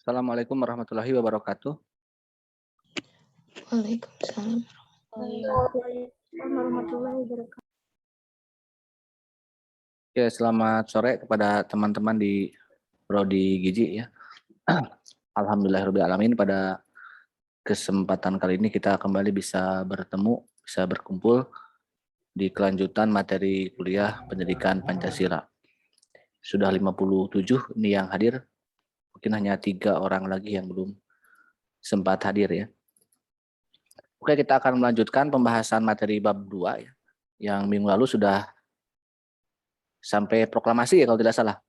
Assalamualaikum warahmatullahi wabarakatuh. Waalaikumsalam. Waalaikumsalam warahmatullahi wabarakatuh. Ya, selamat sore kepada teman-teman di Prodi Gizi ya. Alhamdulillahirobbilalamin, pada kesempatan kali ini kita kembali bisa bertemu, bisa berkumpul di kelanjutan materi kuliah Pendidikan Pancasila. Sudah 57 ini yang hadir, mungkin hanya 3 orang lagi yang belum sempat hadir ya. Oke, kita akan melanjutkan pembahasan materi bab 2 ya. Yang minggu lalu sudah sampai proklamasi ya kalau tidak salah.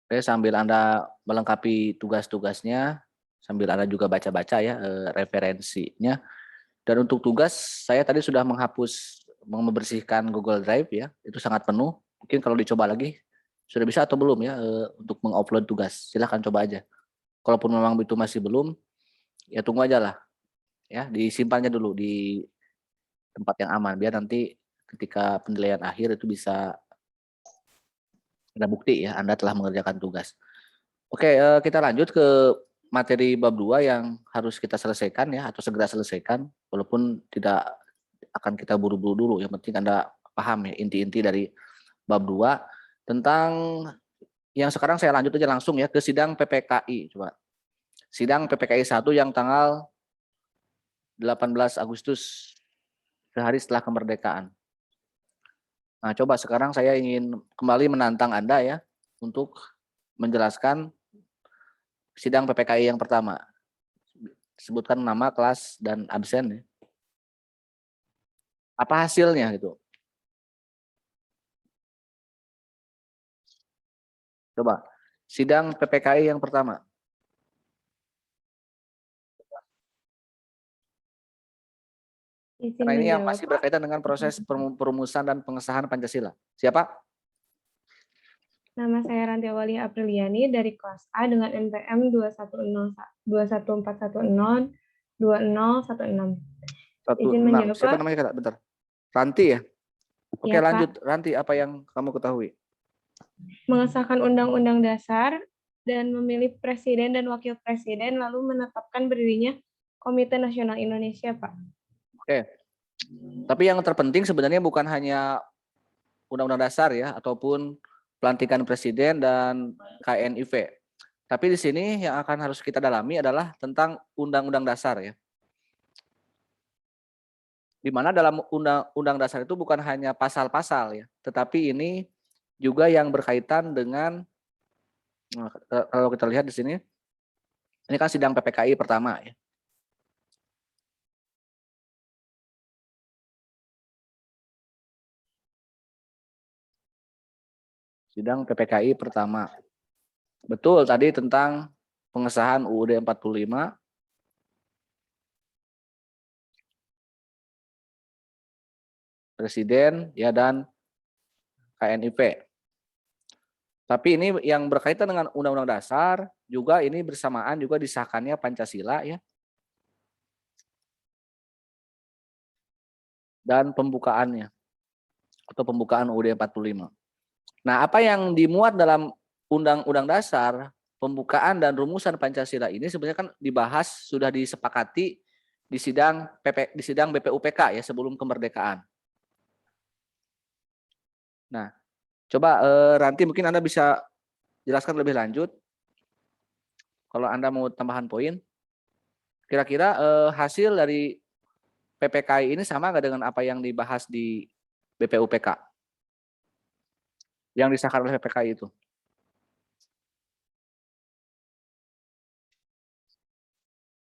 Oke, sambil Anda melengkapi tugas-tugasnya, sambil Anda juga baca-baca ya referensinya. Dan untuk tugas, saya tadi sudah membersihkan Google Drive ya, itu sangat penuh. Mungkin kalau dicoba lagi, sudah bisa atau belum ya untuk mengupload tugas. Silahkan coba aja. Kalaupun memang itu masih belum, ya tunggu aja lah. Ya, disimpannya dulu di tempat yang aman, biar nanti ketika penilaian akhir itu bisa ada bukti ya Anda telah mengerjakan tugas. Oke, kita lanjut ke materi bab 2 yang harus kita selesaikan ya, atau segera selesaikan, walaupun tidak akan kita buru-buru dulu, yang penting Anda paham ya inti-inti dari bab 2 tentang yang sekarang saya lanjut aja langsung ya ke sidang PPKI. Coba. Sidang PPKI 1 yang tanggal 18 Agustus, sehari setelah kemerdekaan. Nah, coba sekarang saya ingin kembali menantang Anda ya untuk menjelaskan sidang PPKI yang pertama. Sebutkan nama, kelas, dan absen ya. Apa hasilnya gitu? Coba, sidang PPKI yang pertama. Karena ini yang masih berkaitan dengan proses perumusan dan pengesahan Pancasila. Siapa? Nama saya Ranti Awalia Apriliani dari kelas A dengan NPM 21410 2016. Izin menjawab, Siapa Pak? namanya, Kak? Bentar. Ranti ya? Oke, Ya, lanjut. Pak. Ranti, apa yang kamu ketahui? Mengesahkan Undang-Undang Dasar dan memilih Presiden dan Wakil Presiden, lalu menetapkan berdirinya Komite Nasional Indonesia, Pak. Oke. Tapi yang terpenting sebenarnya bukan hanya Undang-Undang Dasar ya, ataupun pelantikan Presiden dan KNIV. Tapi di sini yang akan harus kita dalami adalah tentang Undang-Undang Dasar ya. Di mana dalam Undang-Undang Dasar itu bukan hanya pasal-pasal ya, tetapi ini juga yang berkaitan dengan, kalau kita lihat di sini, ini kan sidang PPKI pertama ya. Sidang PPKI pertama. Betul tadi tentang pengesahan UUD 45, Presiden ya dan KNIV. Tapi ini yang berkaitan dengan Undang-Undang Dasar juga ini bersamaan juga disahkannya Pancasila ya. Dan pembukaannya atau pembukaan UUD 45. Nah, apa yang dimuat dalam Undang-Undang Dasar, pembukaan dan rumusan Pancasila ini sebenarnya kan dibahas, sudah disepakati di sidang BPUPK ya sebelum kemerdekaan. Nah, coba Ranti mungkin Anda bisa jelaskan lebih lanjut. Kalau Anda mau tambahan poin, kira-kira hasil dari PPKI ini sama nggak dengan apa yang dibahas di BPUPK? Yang disahkan oleh PPKI itu.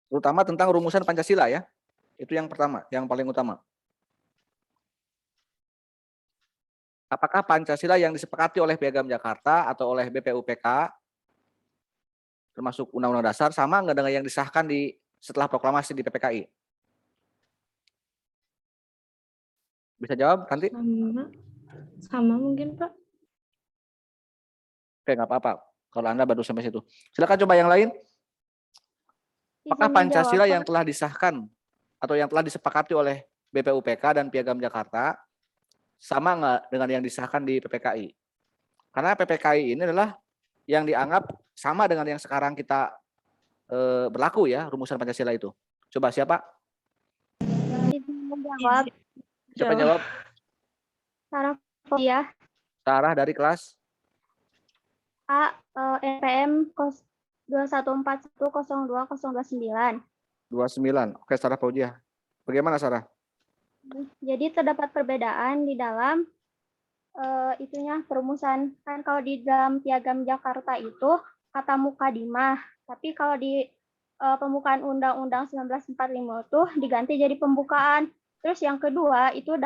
Terutama tentang rumusan Pancasila ya. Itu yang pertama, yang paling utama. Apakah Pancasila yang disepakati oleh Piagam Jakarta atau oleh BPUPK, termasuk Undang-Undang Dasar, sama nggak dengan yang disahkan setelah proklamasi di PPKI? Bisa jawab nanti? Sama mungkin, Pak. Oke, nggak apa-apa. Kalau Anda baru sampai situ. Silakan coba yang lain. Apakah Pancasila yang telah disahkan atau yang telah disepakati oleh BPUPK dan Piagam Jakarta sama nggak dengan yang disahkan di PPKI? Karena PPKI ini adalah yang dianggap sama dengan yang sekarang kita berlaku ya, rumusan Pancasila itu? Coba siapa? Menjawab. Siapa jawab? Sarah Fauzia. Sarah dari kelas A. NPM 21410209. 29. Oke, Sarah Fauzia. Bagaimana Sarah? Jadi terdapat perbedaan di dalam itunya perumusan. Kan kalau di dalam Piagam Jakarta itu kata mukadimah, tapi kalau di pembukaan Undang-Undang 1945 itu diganti jadi pembukaan. Terus yang kedua itu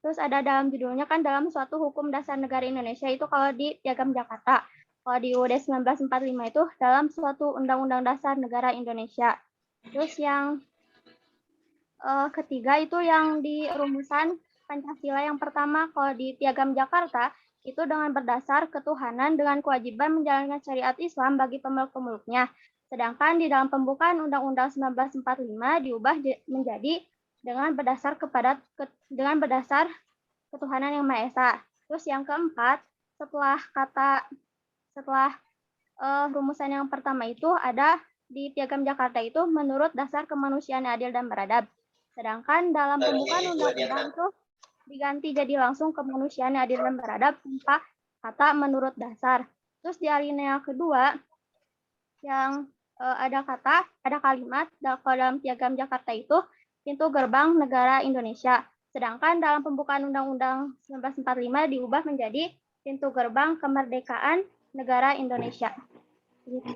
terus ada dalam judulnya kan dalam suatu hukum dasar negara Indonesia itu kalau di Piagam Jakarta. Kalau di UUD 1945 itu dalam suatu undang-undang dasar negara Indonesia. Terus yang ketiga itu yang di rumusan Pancasila yang pertama kalau di Piagam Jakarta itu dengan berdasar ketuhanan dengan kewajiban menjalankan syariat Islam bagi pemeluk-pemeluknya. Sedangkan di dalam pembukaan Undang-Undang 1945 diubah menjadi dengan berdasar ketuhanan yang Maha Esa. Terus yang keempat, setelah rumusan yang pertama itu ada di Piagam Jakarta itu menurut dasar kemanusiaan yang adil dan beradab. Sedangkan dalam pembukaan undang-undang itu diganti jadi langsung kemanusiaan yang adil dan beradab tanpa kata menurut dasar. Terus di alinea kedua yang ada kalimat dalam Piagam Jakarta itu pintu gerbang negara Indonesia. Sedangkan dalam pembukaan Undang-Undang 1945 diubah menjadi pintu gerbang kemerdekaan negara Indonesia.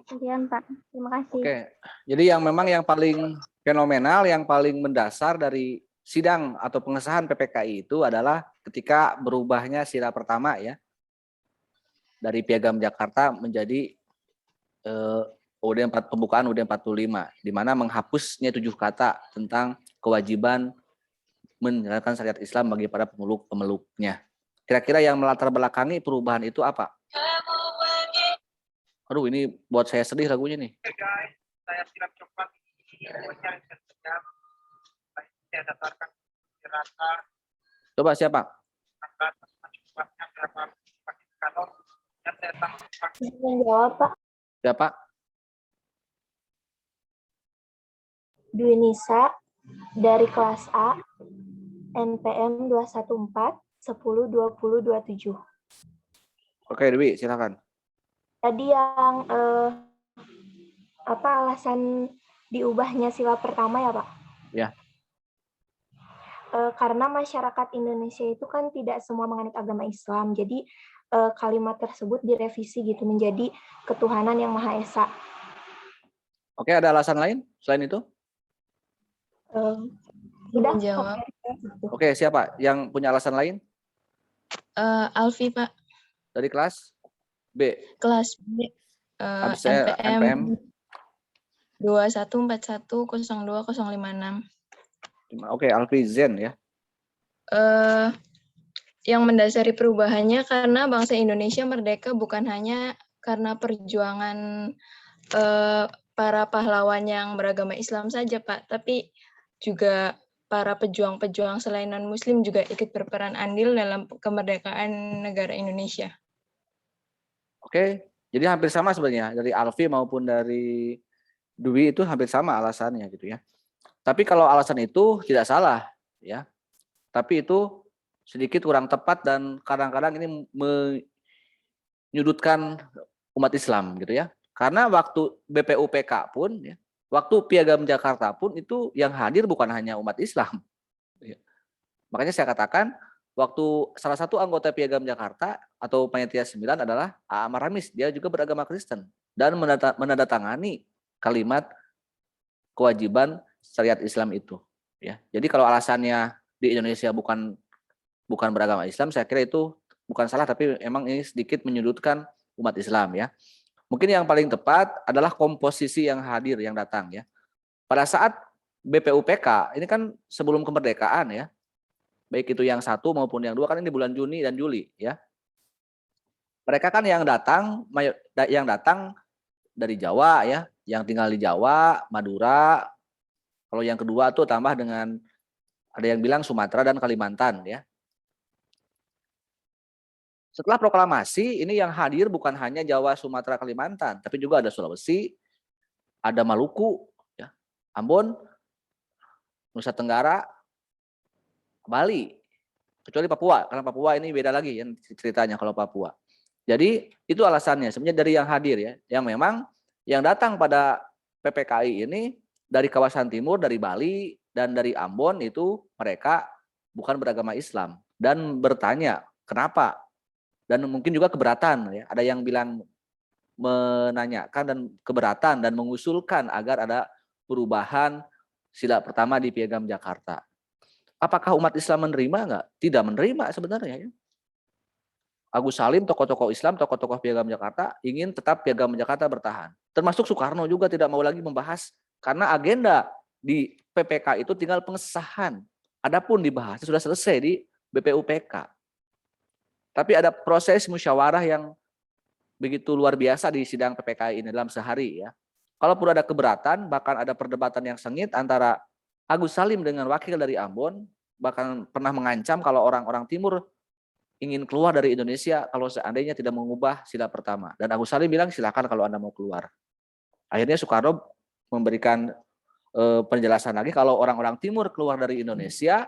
Sekian Pak. Terima kasih. Oke. Jadi yang memang yang paling fenomenal, yang paling mendasar dari sidang atau pengesahan PPKI itu adalah ketika berubahnya sila pertama ya dari Piagam Jakarta menjadi pembukaan UUD 45 di mana menghapusnya 7 kata tentang kewajiban menjalankan syariat Islam bagi para pemeluk-pemeluknya. Kira-kira yang melatar belakangi perubahan itu apa? Aduh, ini buat saya sedih lagunya nih. Guys, saya siap cepat mencari sejam. Saya daftarkan rata Coba siapa? Menjawab Pak. Siapa? Dwi Nisa dari kelas A, NPM 214-10-2027. Oke, Dewi, silakan. Tadi yang alasan diubahnya sila pertama ya Pak? Ya. Karena masyarakat Indonesia itu kan tidak semua menganut agama Islam, jadi kalimat tersebut direvisi gitu menjadi ketuhanan yang Maha Esa. Oke, ada alasan lain selain itu? Udah. Menjawab. Oke, siapa yang punya alasan lain? Alfi Pak, Dari kelas B. kelas B, Habis saya NPM 2141020056. Oke, Alfi Zen ya. Yang mendasari perubahannya karena bangsa Indonesia merdeka bukan hanya karena perjuangan para pahlawan yang beragama Islam saja Pak, tapi juga para pejuang-pejuang selain non-Muslim juga ikut berperan andil dalam kemerdekaan negara Indonesia. Oke, jadi hampir sama sebenarnya dari Alfi maupun dari Dwi itu hampir sama alasannya gitu ya. Tapi kalau alasan itu tidak salah ya. Tapi itu sedikit kurang tepat dan kadang-kadang ini menyudutkan umat Islam gitu ya. Karena waktu BPUPK pun ya, waktu Piagam Jakarta pun itu yang hadir bukan hanya umat Islam. Ya. Makanya saya katakan waktu salah satu anggota Piagam Jakarta atau Panitia 9 adalah Amar Ramis, dia juga beragama Kristen dan menandatangani kalimat kewajiban syariat Islam itu ya. Jadi kalau alasannya di Indonesia bukan beragama Islam, saya kira itu bukan salah, tapi emang ini sedikit menyudutkan umat Islam ya. Mungkin yang paling tepat adalah komposisi yang hadir, yang datang ya. Pada saat BPUPK, ini kan sebelum kemerdekaan ya, baik itu yang 1 maupun yang 2 kan ini bulan Juni dan Juli ya. Mereka kan yang datang dari Jawa ya, yang tinggal di Jawa, Madura. Kalau yang kedua tuh tambah dengan ada yang bilang Sumatera dan Kalimantan ya. Setelah proklamasi, ini yang hadir bukan hanya Jawa, Sumatera, Kalimantan, tapi juga ada Sulawesi, ada Maluku, ya, Ambon, Nusa Tenggara, Bali, kecuali Papua, karena Papua ini beda lagi yang ceritanya kalau Papua. Jadi itu alasannya sebenarnya dari yang hadir ya, yang memang yang datang pada PPKI ini dari kawasan timur, dari Bali dan dari Ambon itu mereka bukan beragama Islam dan bertanya kenapa, dan mungkin juga keberatan ya. Ada yang bilang menanyakan dan keberatan dan mengusulkan agar ada perubahan sila pertama di Piagam Jakarta. Apakah umat Islam menerima enggak? Tidak menerima sebenarnya ya. Agus Salim, tokoh-tokoh Islam, tokoh-tokoh Piagam Jakarta ingin tetap Piagam Jakarta bertahan. Termasuk Soekarno juga tidak mau lagi membahas karena agenda di PPK itu tinggal pengesahan. Adapun dibahas sudah selesai di BPUPK. Tapi ada proses musyawarah yang begitu luar biasa di sidang PPK ini dalam sehari ya. Kalaupun ada keberatan, bahkan ada perdebatan yang sengit antara Agus Salim dengan wakil dari Ambon, bahkan pernah mengancam kalau orang-orang timur ingin keluar dari Indonesia kalau seandainya tidak mengubah sila pertama. Dan Agus Salim bilang silakan kalau Anda mau keluar. Akhirnya Soekarno memberikan penjelasan lagi kalau orang-orang timur keluar dari Indonesia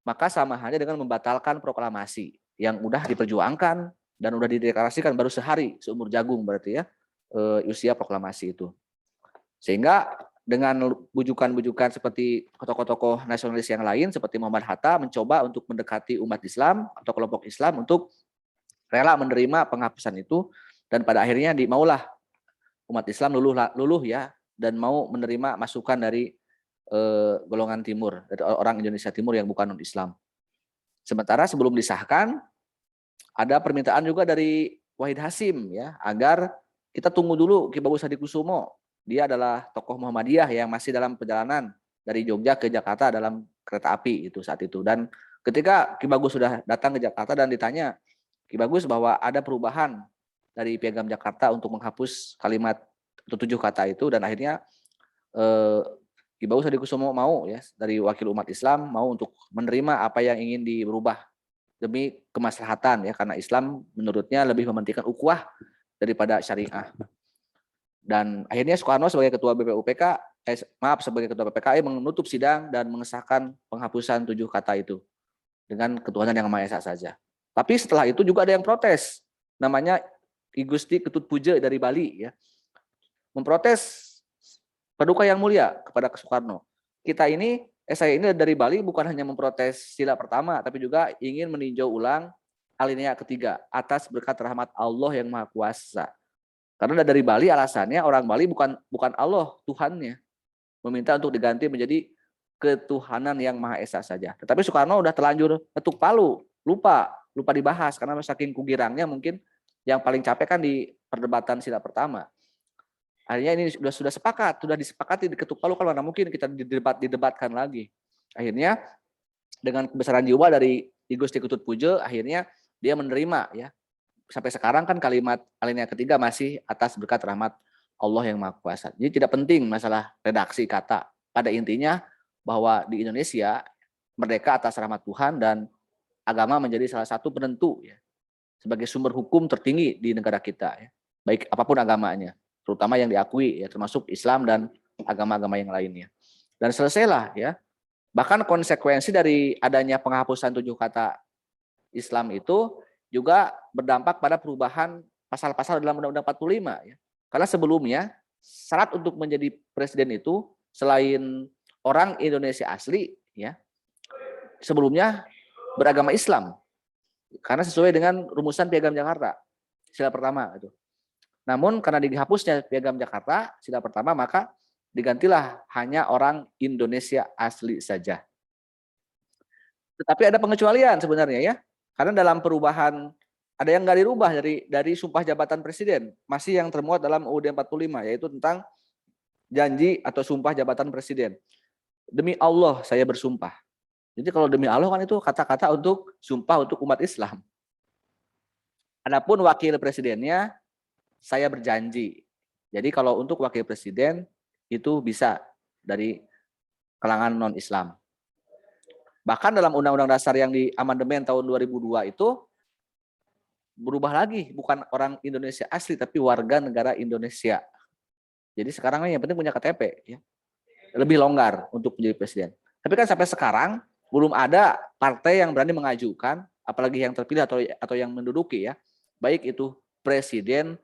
maka sama halnya dengan membatalkan proklamasi yang udah diperjuangkan dan udah dideklarasikan baru sehari seumur jagung berarti ya usia proklamasi itu. Sehingga dengan bujukan-bujukan seperti tokoh-tokoh nasionalis yang lain seperti Muhammad Hatta mencoba untuk mendekati umat Islam atau kelompok Islam untuk rela menerima penghapusan itu, dan pada akhirnya maulah umat Islam luluh ya dan mau menerima masukan dari golongan timur, dari orang Indonesia Timur yang bukan non-Islam. Sementara sebelum disahkan ada permintaan juga dari Wahid Hasyim ya agar kita tunggu dulu Ki Bagus Hadikusumo. Dia adalah tokoh Muhammadiyah yang masih dalam perjalanan dari Jogja ke Jakarta dalam kereta api itu saat itu. Dan ketika Ki Bagus sudah datang ke Jakarta dan ditanya Ki Bagus bahwa ada perubahan dari Piagam Jakarta untuk menghapus kalimat atau 7 kata itu, dan akhirnya Ki Bagus Hadikusumo mau ya dari wakil umat Islam mau untuk menerima apa yang ingin dirubah demi kemaslahatan ya, karena Islam menurutnya lebih mementingkan ukhuwah daripada syariah. Dan akhirnya Soekarno sebagai ketua BPUPK, sebagai ketua PPKI menutup sidang dan mengesahkan penghapusan 7 kata itu dengan ketuhanan yang Maha Esa saja. Tapi setelah itu juga ada yang protes, namanya I Gusti Ketut Puja dari Bali ya, memprotes Paduka Yang Mulia kepada Soekarno. Saya ini dari Bali bukan hanya memprotes sila pertama, tapi juga ingin meninjau ulang alinea ketiga atas berkat rahmat Allah yang Maha Kuasa. Karena dari Bali alasannya orang Bali bukan Allah Tuhannya, meminta untuk diganti menjadi ketuhanan yang Maha Esa saja. Tetapi Soekarno udah terlanjur ketuk palu, lupa dibahas karena saking kugirangnya mungkin yang paling capek kan di perdebatan sila pertama. Akhirnya ini sudah disepakati diketuk palu, kalau mana mungkin kita didebatkan lagi. Akhirnya dengan kebesaran jiwa dari I Gusti Ketut Puja akhirnya dia menerima ya. Sampai sekarang kan kalimat alinea ketiga masih atas berkat rahmat Allah yang Maha Kuasa. Jadi tidak penting masalah redaksi kata. Pada intinya bahwa di Indonesia merdeka atas rahmat Tuhan dan agama menjadi salah satu penentu ya, sebagai sumber hukum tertinggi di negara kita ya. Baik apapun agamanya, terutama yang diakui ya, termasuk Islam dan agama-agama yang lainnya. Dan selesailah ya. Bahkan konsekuensi dari adanya penghapusan 7 kata Islam itu juga berdampak pada perubahan pasal-pasal dalam Undang-Undang 45 ya. Karena sebelumnya syarat untuk menjadi presiden itu selain orang Indonesia asli ya, sebelumnya beragama Islam. Karena sesuai dengan rumusan Piagam Jakarta sila pertama itu. Namun karena dihapusnya Piagam Jakarta sila pertama, maka digantilah hanya orang Indonesia asli saja. Tetapi ada pengecualian sebenarnya ya. Karena dalam perubahan ada yang nggak dirubah dari sumpah jabatan presiden, masih yang termuat dalam UUD 45, yaitu tentang janji atau sumpah jabatan presiden. Demi Allah saya bersumpah. Jadi kalau demi Allah kan itu kata-kata untuk sumpah untuk umat Islam. Adapun wakil presidennya saya berjanji. Jadi kalau untuk wakil presiden itu bisa dari kalangan non-Islam. Bahkan dalam Undang-Undang Dasar yang di amandemen tahun 2002 itu berubah lagi, bukan orang Indonesia asli tapi warga negara Indonesia. Jadi sekarang yang penting punya KTP ya. Lebih longgar untuk menjadi presiden. Tapi kan sampai sekarang belum ada partai yang berani mengajukan, apalagi yang terpilih atau yang menduduki ya, baik itu presiden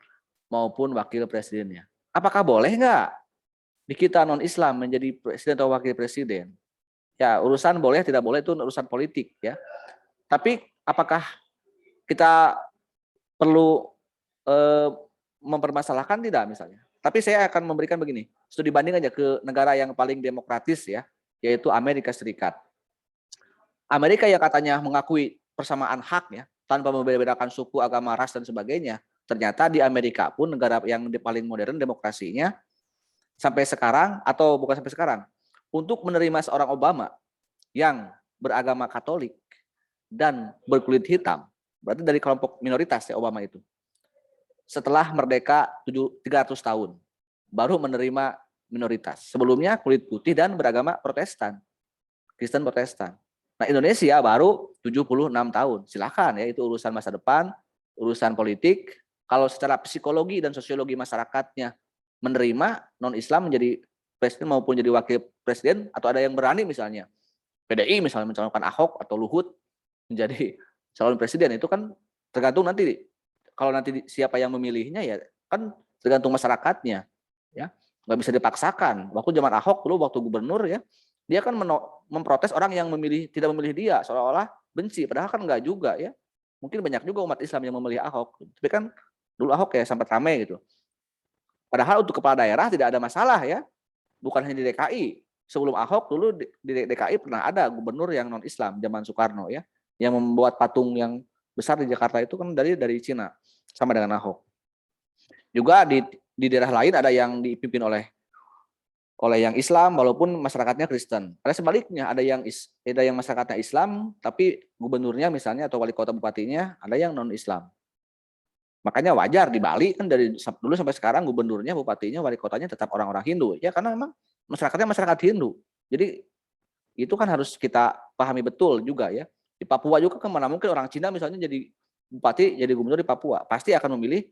maupun wakil presidennya. Apakah boleh nggak di kita non-Islam menjadi presiden atau wakil presiden? Ya urusan boleh tidak boleh itu urusan politik ya. Tapi apakah kita perlu mempermasalahkan tidak misalnya? Tapi saya akan memberikan begini, studi banding aja ke negara yang paling demokratis ya, yaitu Amerika Serikat. Amerika yang katanya mengakui persamaan hak ya, tanpa membedakan suku, agama, ras dan sebagainya. Ternyata di Amerika pun negara yang paling modern demokrasinya sampai sekarang atau bukan sampai sekarang, untuk menerima seorang Obama yang beragama Katolik dan berkulit hitam, berarti dari kelompok minoritas ya Obama itu. Setelah merdeka 300 tahun, baru menerima minoritas. Sebelumnya kulit putih dan beragama Protestan, Kristen Protestan. Nah Indonesia baru 76 tahun. Silakan ya, itu urusan masa depan, urusan politik. Kalau secara psikologi dan sosiologi masyarakatnya menerima non-Islam menjadi presiden maupun jadi wakil presiden, atau ada yang berani misalnya PDI misalnya mencalonkan Ahok atau Luhut menjadi calon presiden, itu kan tergantung nanti. Kalau nanti siapa yang memilihnya ya kan tergantung masyarakatnya ya, nggak bisa dipaksakan. Waktu zaman Ahok dulu waktu gubernur ya, dia kan memprotes orang yang tidak memilih dia, seolah-olah benci, padahal kan nggak juga ya. Mungkin banyak juga umat Islam yang memilih Ahok, tapi kan dulu Ahok ya sempat ramai gitu. Padahal untuk kepala daerah tidak ada masalah ya, bukan hanya di DKI. Sebelum Ahok dulu di DKI pernah ada gubernur yang non Islam zaman Soekarno ya, yang membuat patung yang besar di Jakarta itu kan dari Cina, sama dengan Ahok. Juga di daerah lain ada yang dipimpin oleh yang Islam walaupun masyarakatnya Kristen. Ada sebaliknya, ada yang masyarakatnya Islam tapi gubernurnya misalnya atau wali kota bupatinya ada yang non Islam. Makanya wajar di Bali kan dari dulu sampai sekarang gubernurnya, bupatinya, wali kotanya tetap orang-orang Hindu ya, karena memang masyarakatnya masyarakat Hindu. Jadi itu kan harus kita pahami betul juga ya. Di Papua juga kan mana mungkin orang Cina misalnya jadi bupati, jadi gubernur di Papua, pasti akan memilih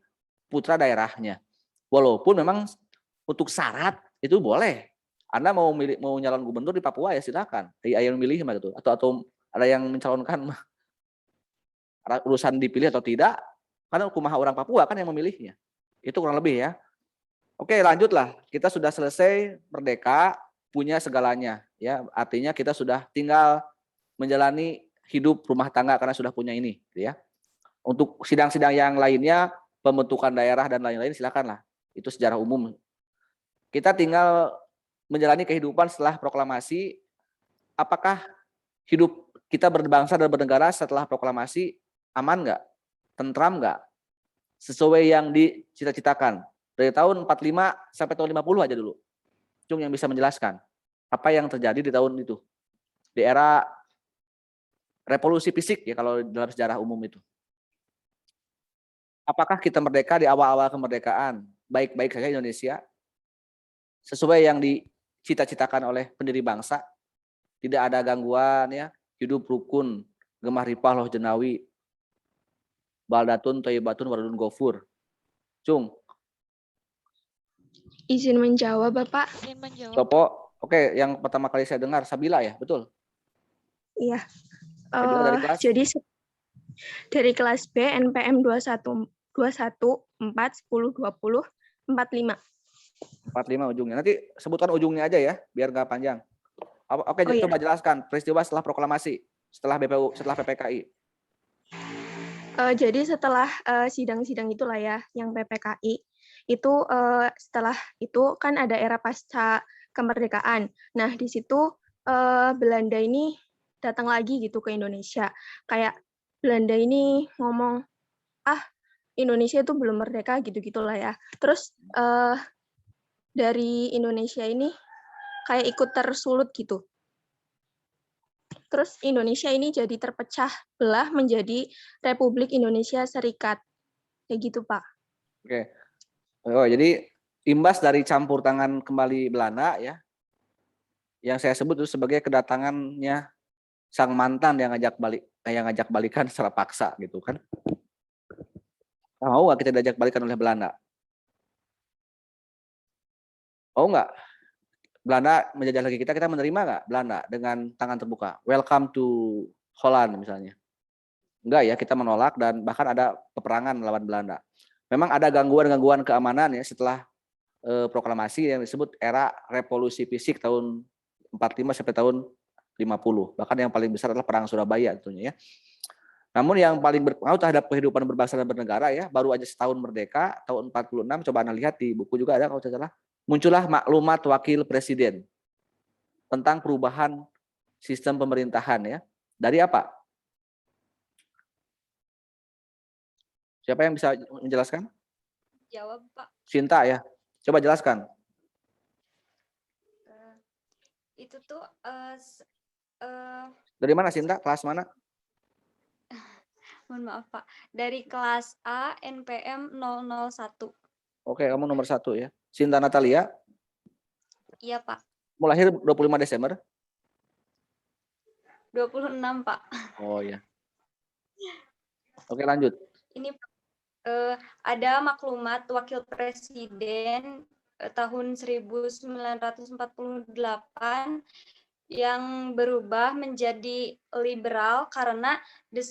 putra daerahnya. Walaupun memang untuk syarat itu boleh. Anda mau nyalon gubernur di Papua ya silakan. Ada yang memilih gitu. Atau ada yang mencalonkan urusan dipilih atau tidak, karena kumaha orang Papua kan yang memilihnya. Itu kurang lebih ya. Oke, lanjutlah. Kita sudah selesai merdeka, punya segalanya ya. Artinya kita sudah tinggal menjalani hidup rumah tangga karena sudah punya ini gitu ya. Untuk sidang-sidang yang lainnya, pembentukan daerah dan lain-lain silakanlah. Itu sejarah umum. Kita tinggal menjalani kehidupan setelah proklamasi. Apakah hidup kita berbangsa dan bernegara setelah proklamasi aman nggak? Tentram nggak? Sesuai yang dicita-citakan. Dari tahun 45 sampai tahun 50 aja dulu. Cung yang bisa menjelaskan apa yang terjadi di tahun itu. Di era revolusi fisik ya kalau dalam sejarah umum itu. Apakah kita merdeka di awal-awal kemerdekaan? Baik-baik saja Indonesia? Sesuai yang dicita-citakan oleh pendiri bangsa? Tidak ada gangguan ya, hidup rukun, gemah ripah loh jenawi, baldatun thayyibatun waradun gofur. Cung. Izin menjawab, Bapak. Izin menjawab. Topo, oke, yang pertama kali saya dengar Sabila ya, betul? Iya. Sabila dari kelas? Jadi dari kelas B NPM 21 4 10 20 45. 45 ujungnya. Nanti sebutkan ujungnya aja ya, biar nggak panjang. Oke, coba jelaskan peristiwa setelah proklamasi, setelah BPU, setelah PPKI. Jadi setelah sidang-sidang itulah ya, yang PPKI itu setelah itu kan ada era pasca kemerdekaan. Nah di situ Belanda ini datang lagi gitu ke Indonesia. Kayak Belanda ini ngomong, Indonesia itu belum merdeka gitu-gitulah ya. Terus dari Indonesia ini kayak ikut tersulut gitu. Terus Indonesia ini jadi terpecah belah menjadi Republik Indonesia Serikat. Kayak gitu, Pak. Oke. Oh, jadi imbas dari campur tangan kembali Belanda ya, yang saya sebut itu sebagai kedatangannya sang mantan yang ngajak balikan secara paksa gitu kan. Mau nggak kita diajak balikan oleh Belanda? Mau nggak Belanda menjajah lagi kita menerima nggak Belanda dengan tangan terbuka? Welcome to Holland misalnya. Enggak ya, kita menolak dan bahkan ada peperangan melawan Belanda. Memang ada gangguan-gangguan keamanan ya setelah proklamasi yang disebut era revolusi fisik tahun 45 sampai tahun 50. Bahkan yang paling besar adalah perang Surabaya tentunya ya. Namun yang paling berpengaruh terhadap kehidupan berbangsa dan bernegara ya, baru aja setahun merdeka tahun 46, coba Anda lihat di buku juga ada kalau tidak salah, muncullah maklumat wakil presiden tentang perubahan sistem pemerintahan ya. Dari apa? Siapa yang bisa menjelaskan? Jawab, Pak. Sinta ya. Coba jelaskan. Itu tuh Dari mana Sinta? Kelas mana? mohon maaf, Pak. Dari kelas A NPM 001. Oke, kamu nomor 1 ya. Sinta Natalia, Iya, Pak. mau lahir 25 Desember. 26, Pak. Oh ya. Oke, lanjut. Ini ada maklumat wakil presiden tahun 1948 yang berubah menjadi liberal karena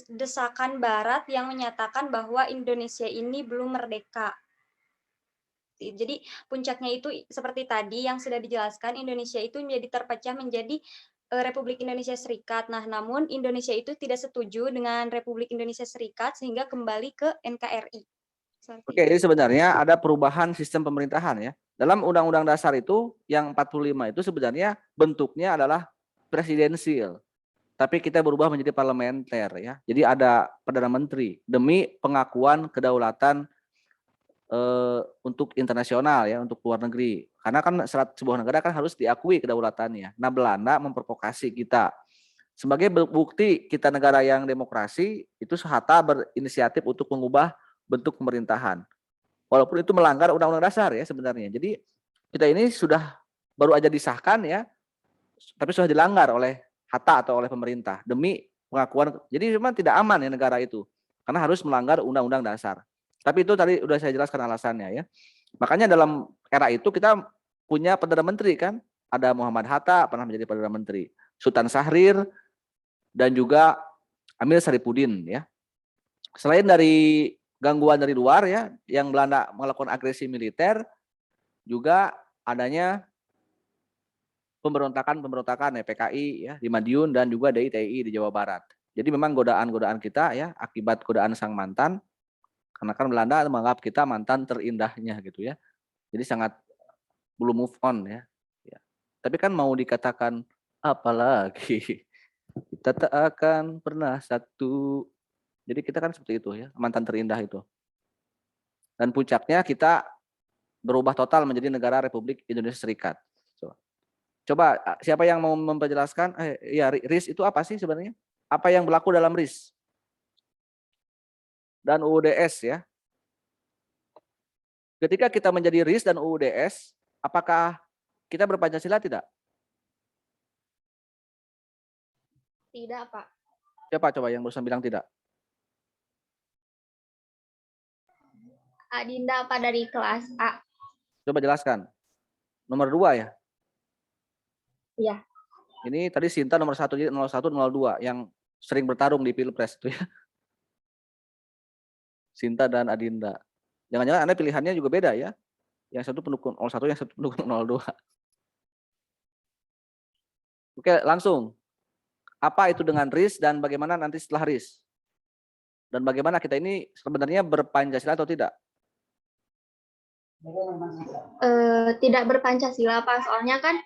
desakan Barat yang menyatakan bahwa Indonesia ini belum merdeka. Jadi puncaknya itu seperti tadi yang sudah dijelaskan, Indonesia itu menjadi terpecah menjadi Republik Indonesia Serikat. Nah, namun Indonesia itu tidak setuju dengan Republik Indonesia Serikat sehingga kembali ke NKRI. Oke, jadi sebenarnya ada perubahan sistem pemerintahan ya. Dalam Undang-Undang Dasar itu yang 45 itu sebenarnya bentuknya adalah presidensial. Tapi kita berubah menjadi parlementer ya. Jadi ada Perdana Menteri demi pengakuan kedaulatan untuk internasional ya, untuk luar negeri. Karena kan sebuah negara kan harus diakui kedaulatannya. Nah, Belanda memprovokasi kita. Sebagai bukti kita negara yang demokrasi, itu Hatta berinisiatif untuk mengubah bentuk pemerintahan. Walaupun itu melanggar Undang-Undang Dasar ya sebenarnya. Jadi kita ini sudah baru aja disahkan ya, tapi sudah dilanggar oleh Hatta atau oleh pemerintah demi pengakuan. Jadi memang tidak aman ya negara itu karena harus melanggar Undang-Undang Dasar. Tapi itu tadi sudah saya jelaskan alasannya ya. Makanya dalam era itu kita punya Perdana Menteri kan, ada Muhammad Hatta pernah menjadi Perdana Menteri, Sultan Syahrir dan juga Amir Saripudin ya. Selain dari gangguan dari luar ya, yang Belanda melakukan agresi militer, juga adanya pemberontakan ya PKI ya di Madiun dan juga DITI di Jawa Barat. Jadi memang godaan-godaan kita ya akibat godaan sang mantan, karena kan Belanda menganggap kita mantan terindahnya gitu ya. Jadi sangat belum move on ya. Tapi kan mau dikatakan apalagi kita tak akan pernah satu. Jadi kita kan seperti itu ya, mantan terindah itu. Dan puncaknya kita berubah total menjadi negara Republik Indonesia Serikat. Coba siapa yang mau memperjelaskan? Ya RIS itu apa sih sebenarnya? Apa yang berlaku dalam RIS? Dan UUDS ya. Ketika kita menjadi RIS dan UUDS, apakah kita berpancasila tidak? Tidak, Pak. Siapa coba yang barusan bilang tidak? Adinda Pak dari kelas A. Coba jelaskan. Nomor 2 ya? Iya. Ini tadi Sinta nomor 1, jadi 01, 02 yang sering bertarung di Pilpres itu ya. Sinta dan Adinda. Jangan-jangan Anda pilihannya juga beda ya. Yang satu pendukung 01, yang satu pendukung 02. Oke, langsung. Apa itu dengan RIS dan bagaimana nanti setelah RIS? Dan bagaimana kita ini sebenarnya berpancasila atau tidak? Tidak berpancasila, Pak. Soalnya kan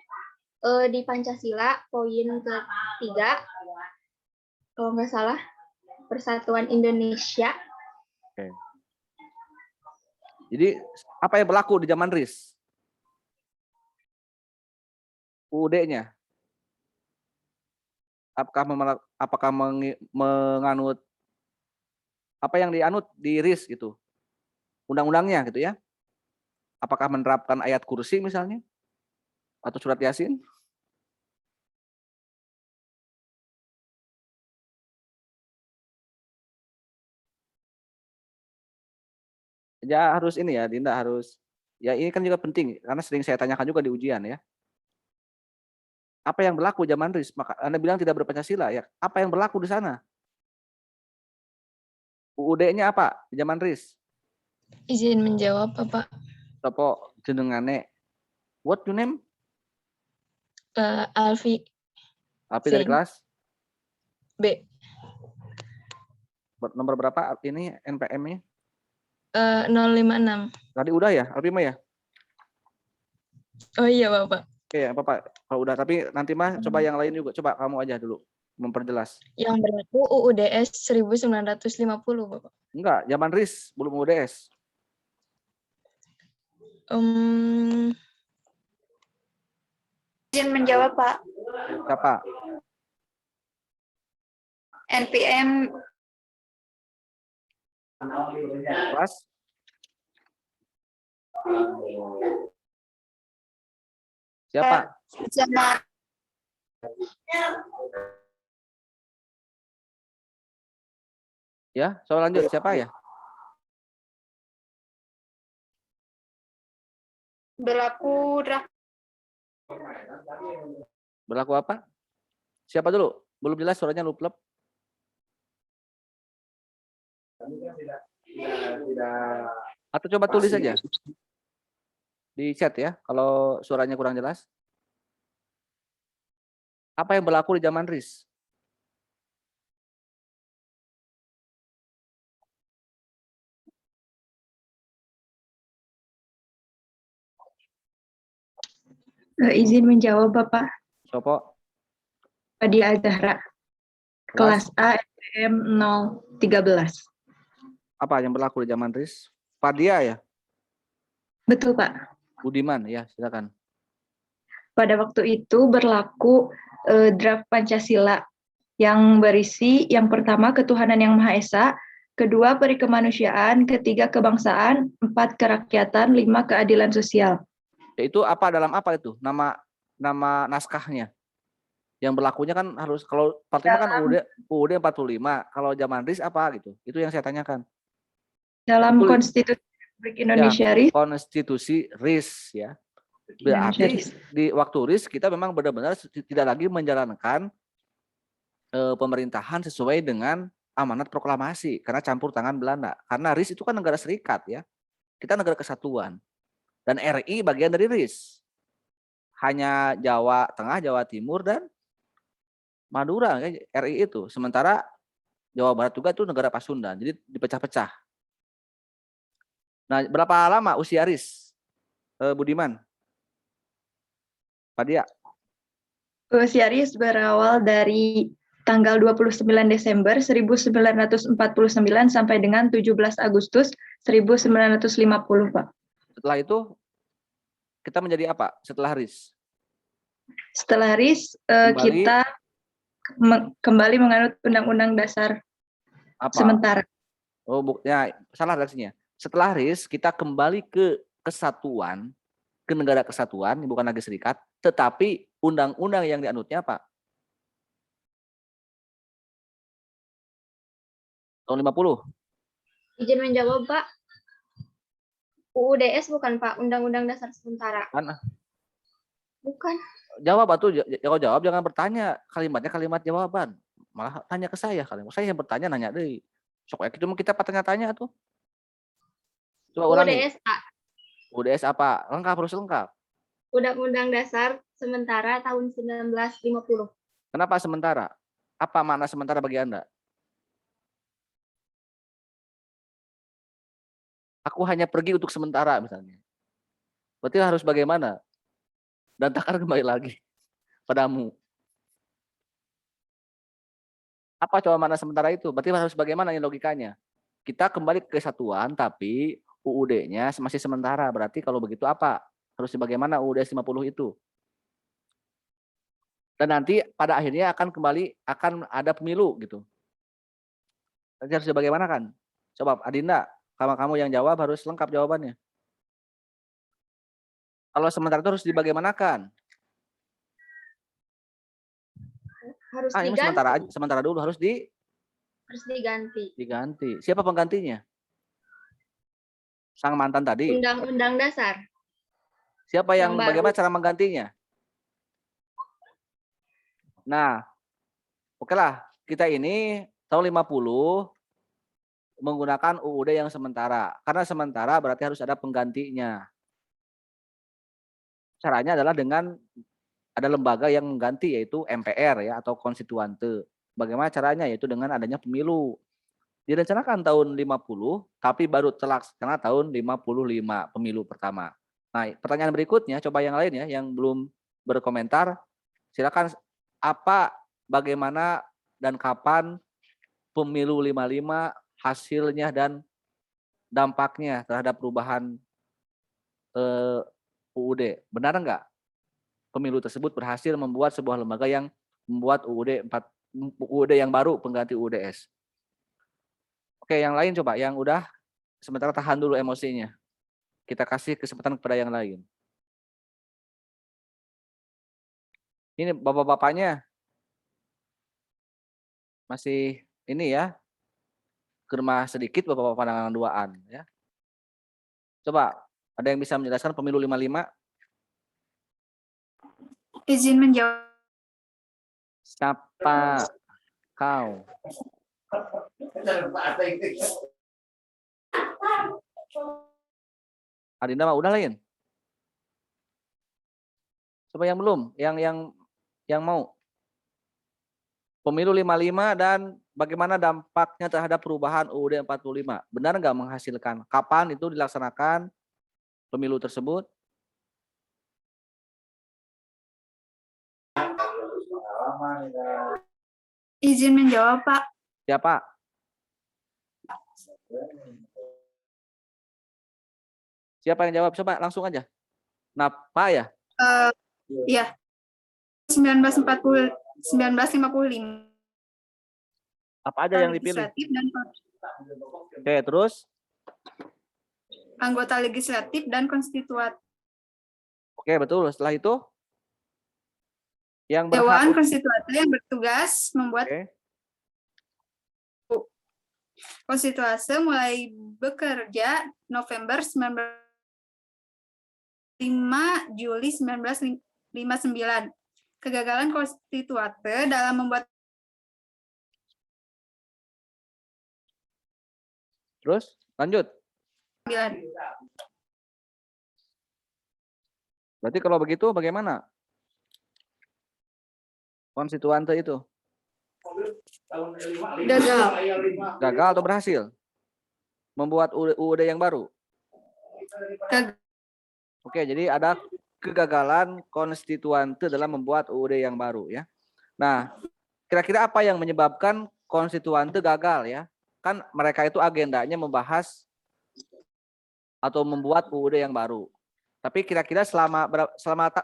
di Pancasila poin ketiga, kalau nggak salah, Persatuan Indonesia. Oke. Jadi apa yang berlaku di zaman RIS? UUD-nya? Apakah menganut apa yang dianut di RIS gitu? Undang-undangnya gitu ya? Apakah menerapkan ayat kursi misalnya? Atau surat Yasin? Ya harus ini ya, Dinda harus. Ya ini kan juga penting karena sering saya tanyakan juga di ujian ya. Apa yang berlaku zaman RIS? Maka Anda bilang tidak berpancasila ya. Apa yang berlaku di sana? UUD-nya apa di zaman RIS? Izin menjawab, Bapak. Sopo jenengane. What your name? Alfi Api dari Zain. kelas B. nomor berapa ini NPM-nya? 056. Tadi udah ya, Alpi mah ya? Oh iya, Bapak. Oke ya, Bapak. Kalau udah, tapi nanti mah coba yang lain juga. Coba kamu aja dulu memperjelas. Yang berlaku UUDS 1950, Bapak. Enggak, zaman RIS belum UDS. Izin menjawab, Pak. Siapa? NPM Kelas? Siapa? zaman Ya, soal lanjut siapa ya? berlaku draft Berlaku apa? Siapa dulu? Belum jelas suaranya luplep. Atau coba tulis aja di chat ya, kalau suaranya kurang jelas. Apa yang berlaku di zaman RIS? Izin menjawab, Bapak. Sopo? Fadia Azahra, kelas A NPM 013. Apa yang berlaku di zaman RIS? Fadia ya? Betul, Pak. Budiman ya, silakan. Pada waktu itu berlaku draft Pancasila yang berisi yang pertama ketuhanan yang Maha Esa, kedua peri kemanusiaan, ketiga kebangsaan, 4 kerakyatan, 5 keadilan sosial. Itu apa dalam apa itu? Nama naskahnya. Yang berlakunya kan harus, kalau Fatima kan UUD 45, kalau zaman RIS apa gitu? Itu yang saya tanyakan. Dalam Konstitusi Republik Indonesia RIS. Konstitusi RIS ya. Berarti di waktu RIS kita memang benar-benar tidak lagi menjalankan pemerintahan sesuai dengan amanat proklamasi karena campur tangan Belanda. Karena RIS itu kan negara serikat ya. Kita negara kesatuan. Dan RI bagian dari RIS. Hanya Jawa Tengah, Jawa Timur, dan Madura ya, RI itu. Sementara Jawa Barat juga itu negara Pasundan. Jadi dipecah-pecah. Nah, berapa lama usia RIS? Budiman? Fadia? Usia RIS berawal dari tanggal 29 Desember 1949 sampai dengan 17 Agustus 1950, Pak. Setelah itu kita menjadi apa setelah RIS? Setelah RIS kita kembali menganut Undang-Undang Dasar apa? Sementara. Oh, ya, salah redaksinya. Setelah RIS kita kembali ke kesatuan, ke negara kesatuan, bukan lagi serikat, tetapi undang-undang yang dianutnya apa? Tahun 50. Izin menjawab, Pak. UUDS bukan, Pak, Undang-Undang Dasar Sementara. Mana? Bukan. Jawab atau jawab, jangan bertanya, kalimatnya kalimat jawaban. Malah tanya ke saya kalimat. Saya yang bertanya nanya deh. Sok ya kita tanya-tanya tuh. Coba ulangi. UUDS, Pak. UUDS apa? Lengkap, harus lengkap. Undang-Undang Dasar Sementara tahun 1950. Kenapa sementara? Apa makna sementara bagi Anda? Aku hanya pergi untuk sementara misalnya. Berarti harus bagaimana? Dan takkan kembali lagi padamu. Apa coba makna sementara itu? Berarti harus bagaimana ini logikanya? Kita kembali ke kesatuan tapi UUD-nya masih sementara. Berarti kalau begitu apa? Harus bagaimana UUD 50 itu? Dan nanti pada akhirnya akan ada pemilu gitu. Nanti harus bagaimana kan? Coba Adinda, kamu yang jawab harus lengkap jawabannya. Kalau sementara itu harus dibagaimanakan? Harus ini diganti. sementara dulu harus Harus diganti. diganti. Siapa penggantinya? Sang mantan tadi. Undang-undang dasar. Siapa yang Yang baru. bagaimana cara menggantinya? Nah, oke lah. Kita ini tahun 50 menggunakan UUD yang sementara. Karena sementara berarti harus ada penggantinya. Caranya adalah dengan ada lembaga yang mengganti yaitu MPR ya atau konstituante. Bagaimana caranya? Yaitu dengan adanya pemilu. Direncanakan tahun 50 tapi baru terlaksana tahun 55 pemilu pertama. Nah, pertanyaan berikutnya coba yang lain ya yang belum berkomentar. Silakan apa, bagaimana dan kapan pemilu 55 hasilnya dan dampaknya terhadap perubahan UUD. Benar enggak? Pemilu tersebut berhasil membuat sebuah lembaga yang membuat UUD yang baru pengganti UUDS. Oke, yang lain coba, yang udah sementara tahan dulu emosinya. Kita kasih kesempatan kepada yang lain. Ini bapak-bapaknya masih ini ya, germah sedikit bapak-bapak pandangan duaan ya. Coba, ada yang bisa menjelaskan pemilu 55? Izin menjawab. Siapa kau? Adinda mah udah lain. Coba yang belum, yang mau. Pemilu 55 dan bagaimana dampaknya terhadap perubahan UUD 45. Benar nggak menghasilkan? Kapan itu dilaksanakan pemilu tersebut? Izin menjawab, Pak. Siapa? Siapa yang jawab? Coba langsung aja. Napa ya? Ya, 1955. Apa aja yang dipilih? Legislatif dan Oke, terus? anggota legislatif dan konstituat. Oke, betul. Setelah itu? Yang Dewan berhak. konstituante yang bertugas membuat Oke. konstituase mulai bekerja November 5 Juli 1959. Kegagalan konstituante dalam membuat Terus? Lanjut. Berarti kalau begitu bagaimana? Konstituante itu? gagal. Gagal atau berhasil? Membuat UUD yang baru? Oke, jadi ada kegagalan konstituante dalam membuat UUD yang baru ya. Nah, kira-kira apa yang menyebabkan konstituante gagal ya? Kan mereka itu agendanya membahas atau membuat UUD yang baru. Tapi kira-kira selama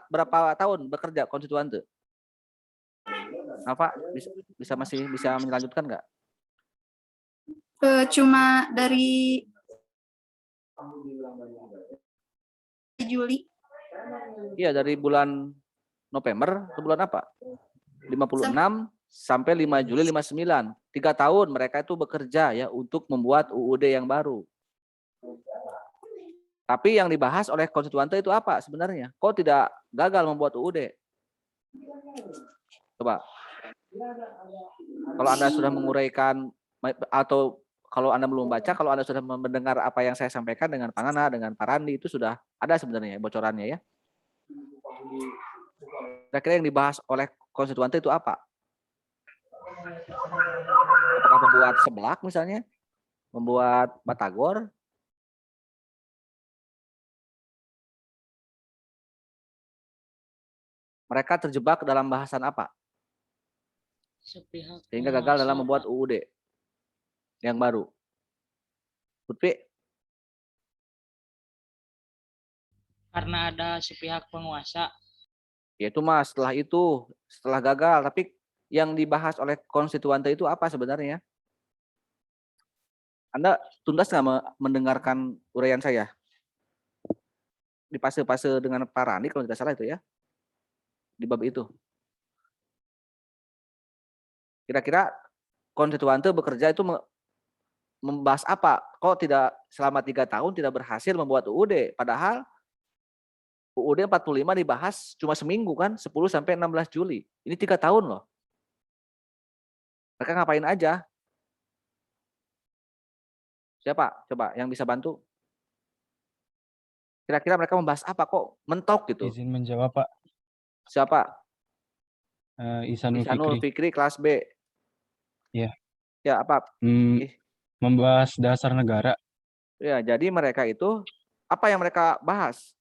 berapa tahun bekerja konstituante? Apa masih bisa melanjutkan nggak? Cuma dari Juli. Iya, dari bulan November ke bulan apa? 56 sampai 5 Juli 59. 3 tahun mereka itu bekerja ya untuk membuat UUD yang baru. Tapi yang dibahas oleh konstituante itu apa sebenarnya? Kok tidak gagal membuat UUD? Coba. Kalau Anda sudah menguraikan atau kalau Anda belum baca, kalau Anda sudah mendengar apa yang saya sampaikan dengan Pak Nana, dengan Pak Randi, itu sudah ada sebenarnya bocorannya ya. Kira-kira yang dibahas oleh konstituante itu apa? Apakah membuat seblak misalnya? Membuat batagor? Mereka terjebak dalam bahasan apa? Sehingga gagal dalam membuat UUD yang baru. Putri? Karena ada sepihak penguasa. Yaitu mas, setelah gagal. Tapi yang dibahas oleh konstituante itu apa sebenarnya? Anda tuntas nggak mendengarkan uraian saya? Di fase-fase dengan Pak Rani kalau tidak salah itu ya? Di bab itu. Kira-kira konstituante bekerja itu membahas apa? Kok tidak selama 3 tahun tidak berhasil membuat UUD? Padahal UUD 45 dibahas cuma seminggu kan, 10 sampai 16 Juli. Ini 3 tahun loh. Mereka ngapain aja? Siapa? Coba yang bisa bantu? Kira-kira mereka membahas apa kok mentok gitu? Izin menjawab, Pak. Siapa? Ihsanul Ihsanul Fikri. Fikri kelas B. Iya. Ya, apa? Membahas dasar negara. Ya, jadi mereka itu apa yang mereka bahas?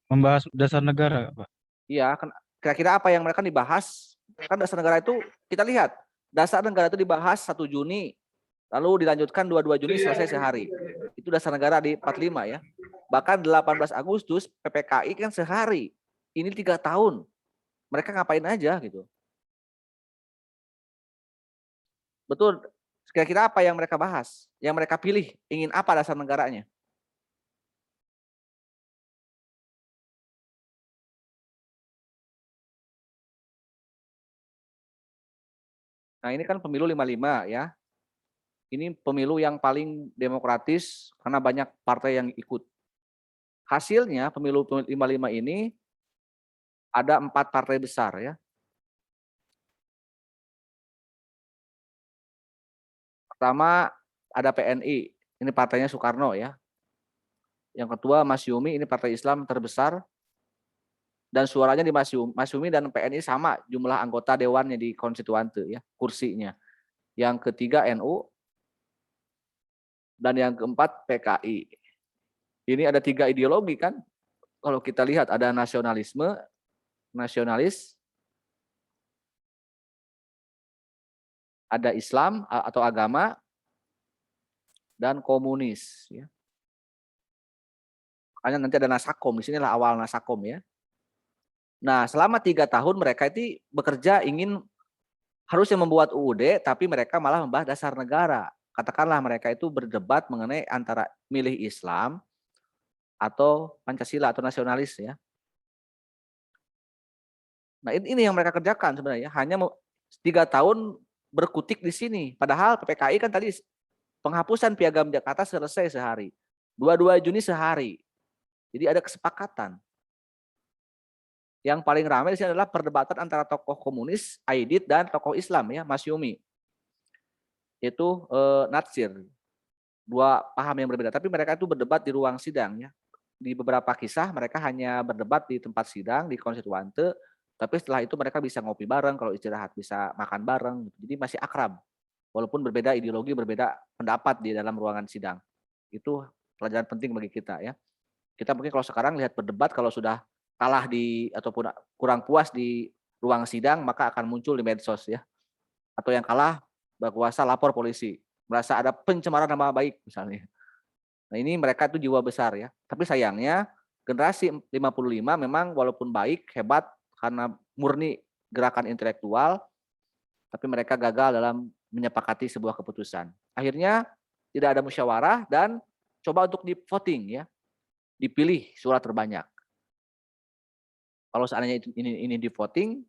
Membahas dasar negara, Pak. Iya, kira-kira apa yang mereka dibahas? Kan dasar negara itu kita lihat, dasar negara itu dibahas 1 Juni, lalu dilanjutkan 22 Juni selesai sehari. Itu dasar negara di 45 ya. Bahkan 18 Agustus PPKI kan sehari. Ini 3 tahun. Mereka ngapain aja gitu. Betul. Kira-kira apa yang mereka bahas? Yang mereka pilih? Ingin apa dasar negaranya? Nah, ini kan pemilu 55 ya. Ini pemilu yang paling demokratis karena banyak partai yang ikut. Hasilnya pemilu 55 ini ada 4 partai besar ya. Pertama ada PNI, ini partainya Soekarno ya. Yang kedua Masyumi, ini partai Islam terbesar. Dan suaranya di Masyumi dan PNI sama jumlah anggota dewannya di konstituante ya, kursinya. Yang ketiga NU dan yang keempat PKI. Ini ada 3 ideologi kan. Kalau kita lihat ada nasionalisme, nasionalis, ada Islam atau agama, dan komunis. Ya. Makanya nanti ada Nasakom, di sinilah awal Nasakom ya. Nah, selama 3 tahun mereka itu bekerja ingin harusnya membuat UUD, tapi mereka malah membahas dasar negara. Katakanlah mereka itu berdebat mengenai antara milih Islam atau Pancasila atau nasionalis ya. Nah, ini yang mereka kerjakan sebenarnya. Hanya 3 tahun berkutik di sini. Padahal PPKI kan tadi penghapusan Piagam Jakarta selesai sehari. 22 Juni sehari. Jadi ada kesepakatan. Yang paling ramai di sini adalah perdebatan antara tokoh komunis, Aidit, dan tokoh Islam ya, Masyumi. Itu Natsir. 2 paham yang berbeda. Tapi mereka itu berdebat di ruang sidang ya. Di beberapa kisah mereka hanya berdebat di tempat sidang, di konstituante. Tapi setelah itu mereka bisa ngopi bareng, kalau istirahat bisa makan bareng. Jadi masih akrab. Walaupun berbeda ideologi, berbeda pendapat di dalam ruangan sidang. Itu pelajaran penting bagi kita ya. Kita mungkin kalau sekarang lihat berdebat, kalau sudah kalah ataupun kurang puas di ruang sidang, maka akan muncul di medsos ya. Atau yang kalah berkuasa lapor polisi, merasa ada pencemaran nama baik misalnya. Nah, ini mereka itu jiwa besar ya. Tapi sayangnya generasi 55 memang walaupun baik, hebat karena murni gerakan intelektual, tapi mereka gagal dalam menyepakati sebuah keputusan. Akhirnya tidak ada musyawarah dan coba untuk di voting ya. Dipilih suara terbanyak. Kalau seandainya ini di voting,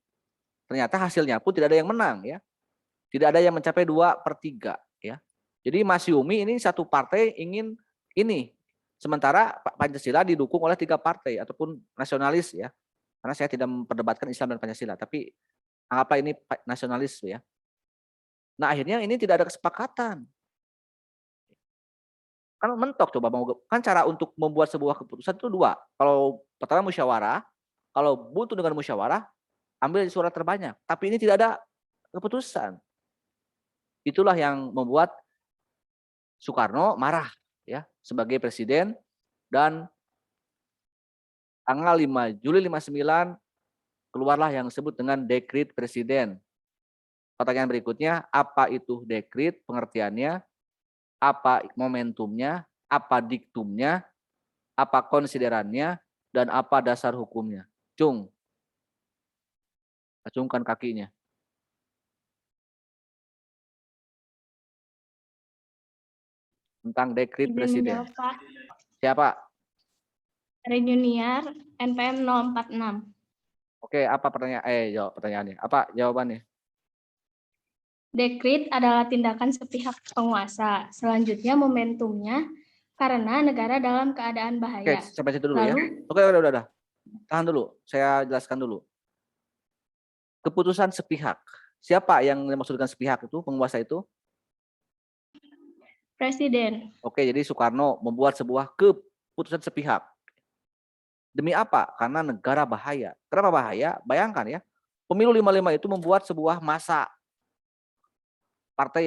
ternyata hasilnya pun tidak ada yang menang ya. Tidak ada yang mencapai 2/3 ya. Jadi Masyumi ini satu partai ingin ini. Sementara Pancasila didukung oleh 3 partai ataupun nasionalis ya. Karena saya tidak memperdebatkan Islam dan Pancasila, tapi anggaplah ini nasionalis ya. Nah, akhirnya ini tidak ada kesepakatan. Kan mentok coba kan cara untuk membuat sebuah keputusan itu 2. Kalau pertama musyawarah, kalau buntu dengan musyawarah, ambil suara terbanyak. Tapi ini tidak ada keputusan. Itulah yang membuat Soekarno marah ya sebagai presiden, dan tanggal 5 Juli 59 keluarlah yang disebut dengan dekret presiden. Pertanyaan berikutnya, apa itu dekret, pengertiannya, apa momentumnya, apa diktumnya, apa konsiderannya, dan apa dasar hukumnya. Cung, acungkan kakinya. Tentang dekret presiden. Menjawab, Pak. Siapa? Renuniar NPM 046. Oke, apa pertanyaan? Jawab pertanyaannya. Apa jawabannya? Dekrit adalah tindakan sepihak penguasa. Selanjutnya momentumnya karena negara dalam keadaan Oke, bahaya. sampai situ dulu ya. Lalu, Oke, udah. Tahan dulu, saya jelaskan dulu. Keputusan sepihak. Siapa yang dimaksudkan sepihak itu, penguasa itu? Presiden. Oke, jadi Soekarno membuat sebuah keputusan sepihak. Demi apa? Karena negara bahaya. Kenapa bahaya? Bayangkan ya, pemilu 55 itu membuat sebuah masa partai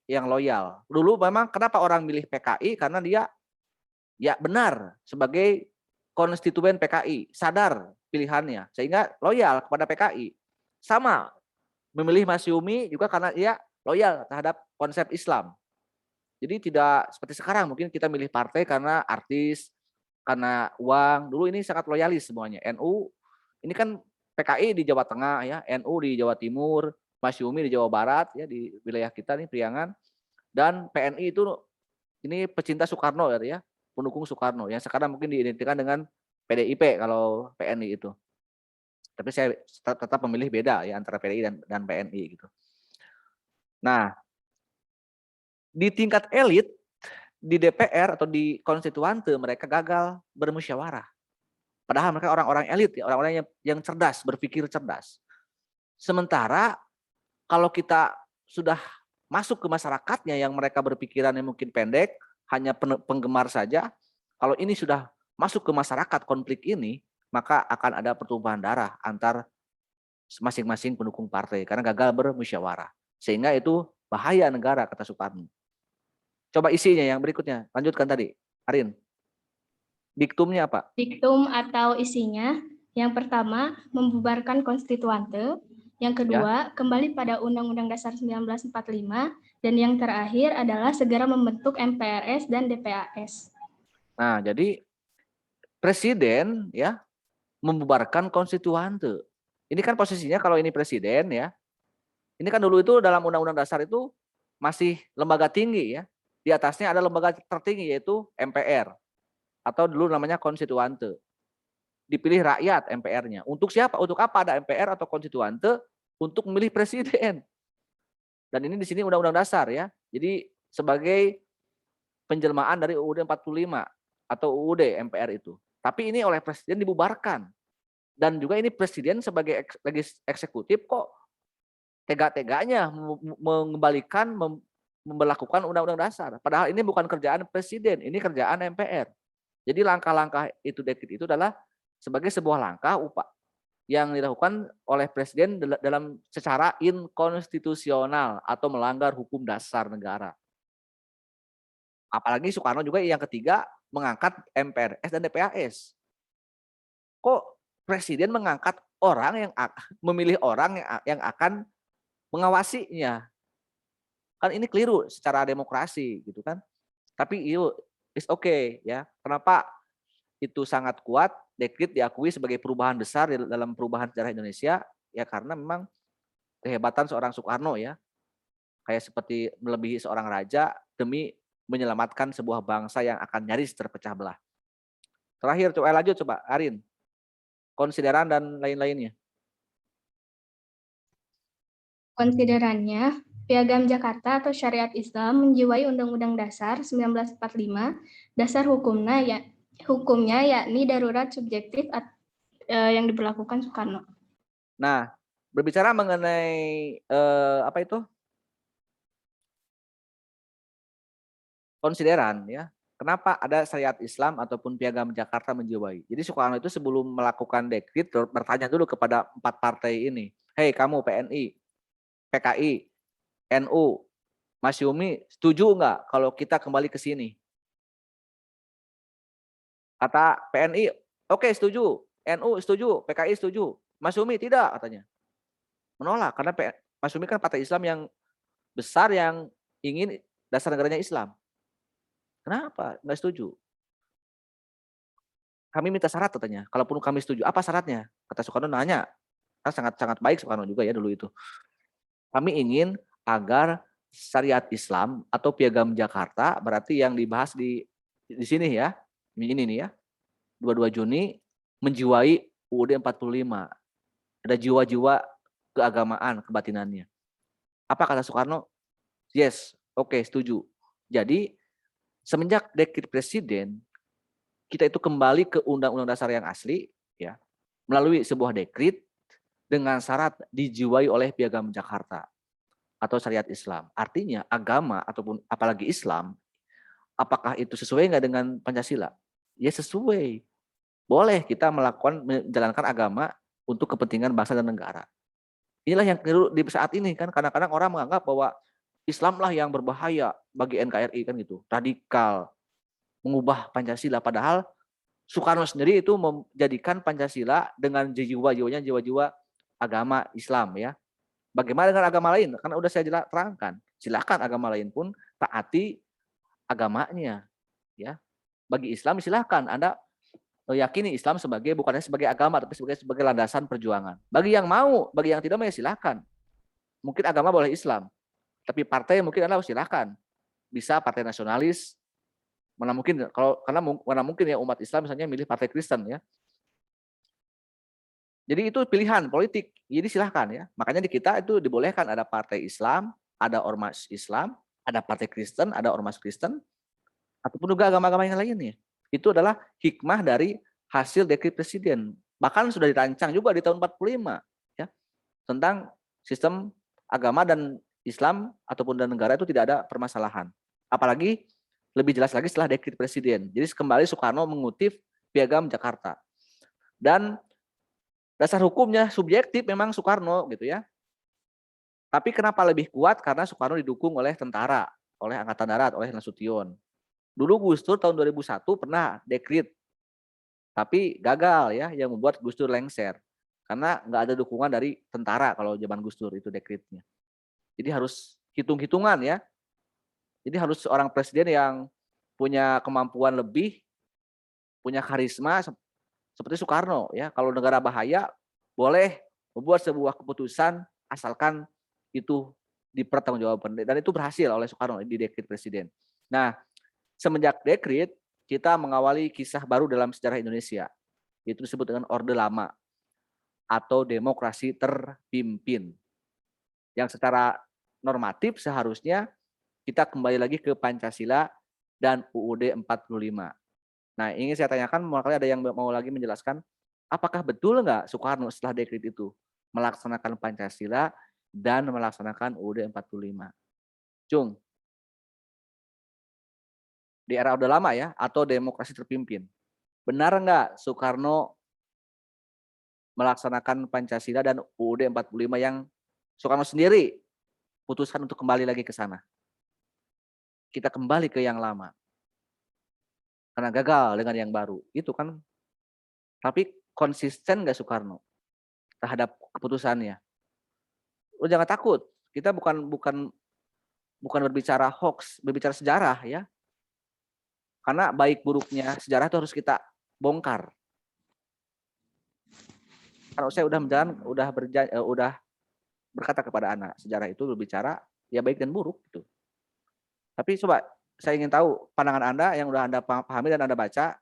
yang loyal. Dulu memang kenapa orang milih PKI? Karena dia ya benar sebagai konstituen PKI, sadar pilihannya, sehingga loyal kepada PKI. Sama memilih Masyumi juga karena dia loyal terhadap konsep Islam. Jadi tidak seperti sekarang mungkin kita milih partai karena artis, karena uang. Dulu ini sangat loyalis semuanya. NU ini kan PKI di Jawa Tengah ya, NU di Jawa Timur, Masyumi di Jawa Barat ya, di wilayah kita nih Priangan, dan PNI itu ini pecinta Soekarno ya, pendukung Soekarno yang sekarang mungkin diidentikan dengan PDIP kalau PNI itu. Tapi saya tetap memilih beda ya antara PDI dan PNI gitu. Nah, di tingkat elit di DPR atau di konstituante mereka gagal bermusyawarah. Padahal mereka orang-orang elit ya, orang-orang yang cerdas, berpikir cerdas. Sementara kalau kita sudah masuk ke masyarakatnya yang mereka berpikiran yang mungkin pendek, hanya penggemar saja, kalau ini sudah masuk ke masyarakat konflik ini, maka akan ada pertumpahan darah antar masing-masing pendukung partai karena gagal bermusyawarah. Sehingga itu bahaya negara, kata Soekarno. Coba isinya yang berikutnya, lanjutkan tadi, Arin. Diktumnya apa? Diktum atau isinya, yang pertama, membubarkan konstituante. Yang kedua, kembali pada Undang-Undang Dasar 1945. Dan yang terakhir adalah segera membentuk MPRS dan DPAS. Nah, jadi presiden ya membubarkan konstituante. Ini kan posisinya kalau ini presiden ya. Ini kan dulu itu dalam Undang-Undang Dasar itu masih lembaga tinggi ya. Di atasnya ada lembaga tertinggi yaitu MPR atau dulu namanya konstituante. Dipilih rakyat MPR-nya. Untuk siapa? Untuk apa ada MPR atau konstituante? Untuk memilih presiden. Dan ini di sini Undang-Undang Dasar ya. Jadi sebagai penjelmaan dari UUD 45 atau UUD MPR itu. Tapi ini oleh presiden dibubarkan. Dan juga ini presiden sebagai eksekutif kok tega-teganya mengembalikan, memberlakukan Undang-Undang Dasar. Padahal ini bukan kerjaan presiden, ini kerjaan MPR. Jadi langkah-langkah itu dekret itu adalah sebagai sebuah langkah yang dilakukan oleh presiden dalam secara inkonstitusional atau melanggar hukum dasar negara. Apalagi Soekarno juga yang ketiga mengangkat MPRS dan DPAS. Kok presiden mengangkat orang yang memilih orang yang akan mengawasinya? Kan ini keliru secara demokrasi gitu kan. Tapi itu is okay ya. Kenapa itu sangat kuat? Dekret diakui sebagai perubahan besar dalam perubahan sejarah Indonesia ya karena memang kehebatan seorang Soekarno ya. Kayak seperti melebihi seorang raja demi menyelamatkan sebuah bangsa yang akan nyaris terpecah belah. Terakhir coba lanjut coba Arin. Konsideran dan lain-lainnya. Konsiderannya, Piagam Jakarta atau Syariat Islam menjiwai Undang-Undang Dasar 1945, dasar hukumnya yakni darurat subjektif yang diberlakukan Soekarno. Nah, berbicara mengenai apa itu? Konsideran ya. Kenapa ada syariat Islam ataupun Piagam Jakarta menjiwai? Jadi Soekarno itu sebelum melakukan dekret bertanya dulu kepada 4 partai ini. Hei kamu PNI, PKI, NU, Masyumi, setuju nggak kalau kita kembali ke sini? Kata PNI, oke setuju. NU setuju, PKI setuju. Masyumi tidak katanya. Menolak karena Masyumi kan partai Islam yang besar yang ingin dasar negaranya Islam. Kenapa? Nggak setuju. Kami minta syarat katanya. Kalaupun kami setuju, apa syaratnya? Kata Soekarno nanya. Kan sangat baik Soekarno juga ya dulu itu. Kami ingin agar syariat Islam atau Piagam Jakarta berarti yang dibahas di sini ya. Ini nih ya. 22 Juni menjiwai UUD 45. Ada jiwa-jiwa keagamaan, kebatinannya. Apa kata Soekarno? Yes, oke, setuju. Jadi semenjak dekret presiden, kita itu kembali ke Undang-Undang Dasar yang asli, ya, melalui sebuah dekret dengan syarat dijiwai oleh Piagam Jakarta atau syariat Islam. Artinya agama ataupun apalagi Islam, apakah itu sesuai nggak dengan Pancasila? Ya sesuai. Boleh kita menjalankan agama untuk kepentingan bangsa dan negara. Inilah yang keliru di saat ini kan, kadang-kadang orang menganggap bahwa Islamlah yang berbahaya bagi NKRI kan gitu, radikal, mengubah Pancasila, padahal Soekarno sendiri itu menjadikan Pancasila dengan jiwa-jiwa agama Islam ya. Bagaimana dengan agama lain? Karena udah saya terangkan, silakan agama lain pun taati agamanya ya. Bagi Islam silakan Anda yakini Islam bukan hanya sebagai agama tapi sebagai landasan perjuangan. Bagi yang mau, bagi yang tidak mau ya silakan. Mungkin agama boleh Islam, tapi partai mungkin Anda silakan. Bisa partai nasionalis, mana mungkin mana mungkin ya umat Islam misalnya milih partai Kristen ya. Jadi itu pilihan politik. Jadi silahkan ya. Makanya di kita itu dibolehkan ada partai Islam, ada ormas Islam, ada partai Kristen, ada ormas Kristen, ataupun juga agama-agama yang lainnya. Itu adalah hikmah dari hasil dekret presiden. Bahkan sudah dirancang juga di tahun 45 ya, tentang sistem agama dan Islam ataupun dan negara itu tidak ada permasalahan. Apalagi lebih jelas lagi setelah dekret presiden. Jadi kembali Soekarno mengutip Piagam Jakarta. Dan dasar hukumnya subjektif memang Soekarno gitu ya. Tapi kenapa lebih kuat? Karena Soekarno didukung oleh tentara, oleh Angkatan Darat, oleh Nasution. Dulu Gus Dur tahun 2001 pernah dekret, tapi gagal ya, yang membuat Gus Dur lengser. Karena nggak ada dukungan dari tentara kalau zaman Gus Dur itu dekretnya. Jadi harus hitung-hitungan ya. Jadi harus seorang presiden yang punya kemampuan lebih, punya karisma seperti Soekarno ya. Kalau negara bahaya boleh membuat sebuah keputusan asalkan itu dipertanggungjawabkan, dan itu berhasil oleh Soekarno di dekret presiden. Nah, semenjak dekret kita mengawali kisah baru dalam sejarah Indonesia, itu disebut dengan Orde Lama atau demokrasi terpimpin, yang secara normatif seharusnya kita kembali lagi ke Pancasila dan UUD 45. Nah, ingin saya tanyakan, barangkali ada yang mau lagi menjelaskan, apakah betul nggak Soekarno setelah dekret itu melaksanakan Pancasila dan melaksanakan UUD 45? Cung, di era Orde Lama ya, atau demokrasi terpimpin, benar nggak Soekarno melaksanakan Pancasila dan UUD 45 yang Soekarno sendiri putuskan untuk kembali lagi ke sana? Kita kembali ke yang lama karena gagal dengan yang baru itu kan. Tapi konsisten nggak Soekarno terhadap keputusannya? Lu jangan takut, kita bukan berbicara hoax, berbicara sejarah ya. Karena baik buruknya sejarah itu harus kita bongkar. Kalau saya udah berkata kepada anak, sejarah itu berbicara ya baik dan buruk gitu. Tapi coba saya ingin tahu pandangan Anda yang udah Anda pahami dan Anda baca,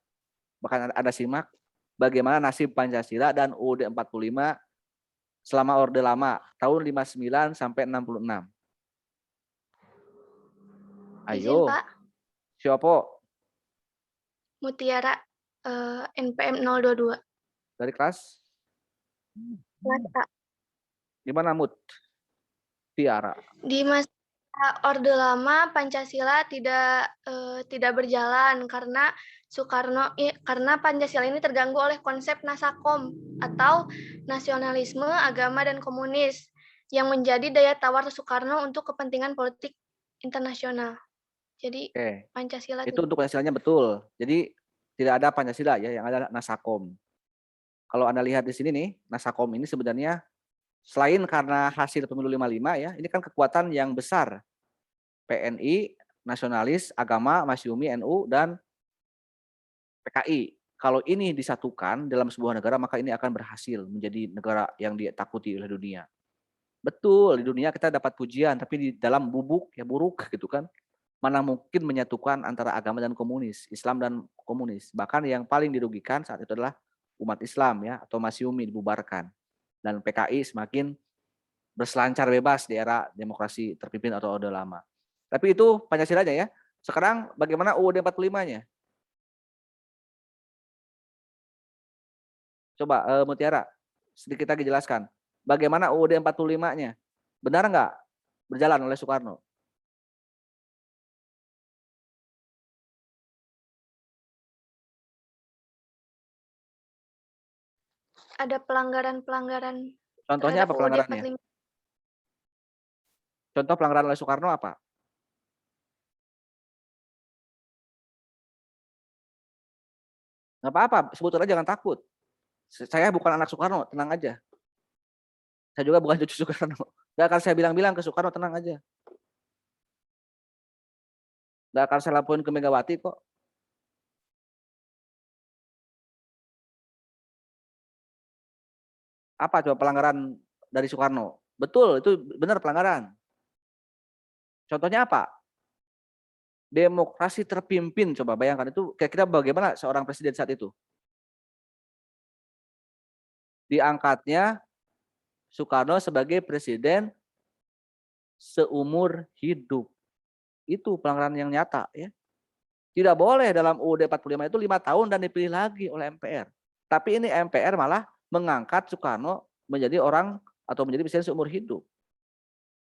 bahkan Anda simak, bagaimana nasib Pancasila dan UUD 45 selama Orde Lama tahun 59 sampai 66. Ayo. Izin, Pak. Siapa? Mutiara NPM 022. Dari kelas? Kelas A. Di mana Mut? Tiara. Di masa Orde Lama Pancasila tidak berjalan karena karena Pancasila ini terganggu oleh konsep Nasakom atau nasionalisme, agama, dan komunis yang menjadi daya tawar Soekarno untuk kepentingan politik internasional. Jadi Pancasila itu untuk Pancasilanya betul. Jadi tidak ada Pancasila ya, yang ada Nasakom. Kalau Anda lihat di sini nih, Nasakom ini sebenarnya selain karena hasil pemilu 55 ya, ini kan kekuatan yang besar. PNI, nasionalis, agama, Masyumi, NU, dan PKI. Kalau ini disatukan dalam sebuah negara, maka ini akan berhasil menjadi negara yang ditakuti oleh dunia. Betul, di dunia kita dapat pujian, tapi di dalam bubuk ya buruk gitu kan. Mana mungkin menyatukan antara agama dan komunis, Islam dan komunis. Bahkan yang paling dirugikan saat itu adalah umat Islam ya, atau Masyumi dibubarkan. Dan PKI semakin berselancar bebas di era demokrasi terpimpin atau Orde Lama. Tapi itu Pancasilanya ya. Sekarang bagaimana UUD 45-nya? Coba Mutiara, sedikit lagi jelaskan. Bagaimana UUD 45-nya? Benar nggak berjalan oleh Soekarno? Ada pelanggaran-pelanggaran Contohnya terhadap apa UUD pelanggarannya? 45. Contoh pelanggaran oleh Soekarno apa? Nggak apa-apa, sebutkan aja, jangan takut. Saya bukan anak Soekarno, tenang aja. Saya juga bukan cucu Soekarno. Nggak akan saya bilang-bilang ke Soekarno, tenang aja. Nggak akan saya laporin ke Megawati kok. Apa coba pelanggaran dari Soekarno? Betul, itu benar pelanggaran. Contohnya apa? Demokrasi terpimpin, coba bayangkan itu kira-kira bagaimana seorang presiden saat itu? Diangkatnya Soekarno sebagai presiden seumur hidup. Itu pelanggaran yang nyata ya. Tidak boleh dalam UUD 45 itu 5 tahun dan dipilih lagi oleh MPR. Tapi ini MPR malah mengangkat Soekarno menjadi orang atau menjadi presiden seumur hidup.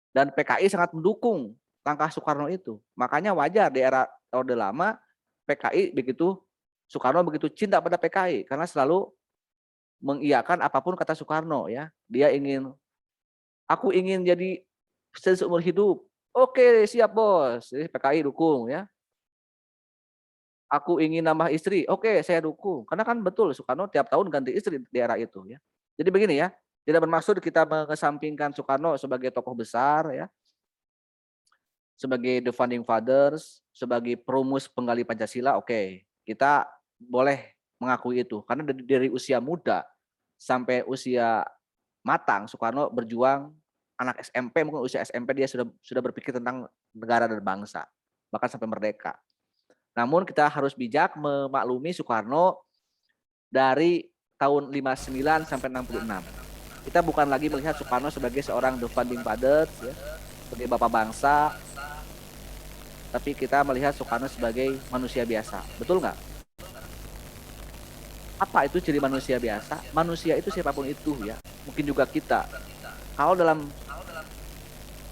Dan PKI sangat mendukung langkah Soekarno itu. Makanya wajar di era Orde Lama PKI begitu, Soekarno begitu cinta pada PKI karena selalu mengiyakan apapun kata Soekarno ya. Dia ingin, aku ingin jadi presiden seumur hidup. Oke, siap bos. Jadi PKI dukung ya. Aku ingin nambah istri. Oke, saya dukung. Karena kan betul Soekarno tiap tahun ganti istri di era itu ya. Jadi begini ya, tidak bermaksud kita mengesampingkan Soekarno sebagai tokoh besar ya. Sebagai the founding fathers, sebagai perumus penggali Pancasila, oke. Kita boleh mengakui itu. Karena dari usia muda sampai usia matang Soekarno berjuang, anak SMP mungkin usia SMP dia sudah berpikir tentang negara dan bangsa, bahkan sampai merdeka. Namun kita harus bijak memaklumi Soekarno dari tahun 59 sampai 66. Kita bukan lagi melihat Soekarno sebagai seorang the founding fathers, ya, sebagai bapak bangsa, tapi kita melihat Soekarno sebagai manusia biasa. Betul nggak? Apa itu ciri manusia biasa? Manusia itu siapapun itu ya. Mungkin juga kita. Kalau dalam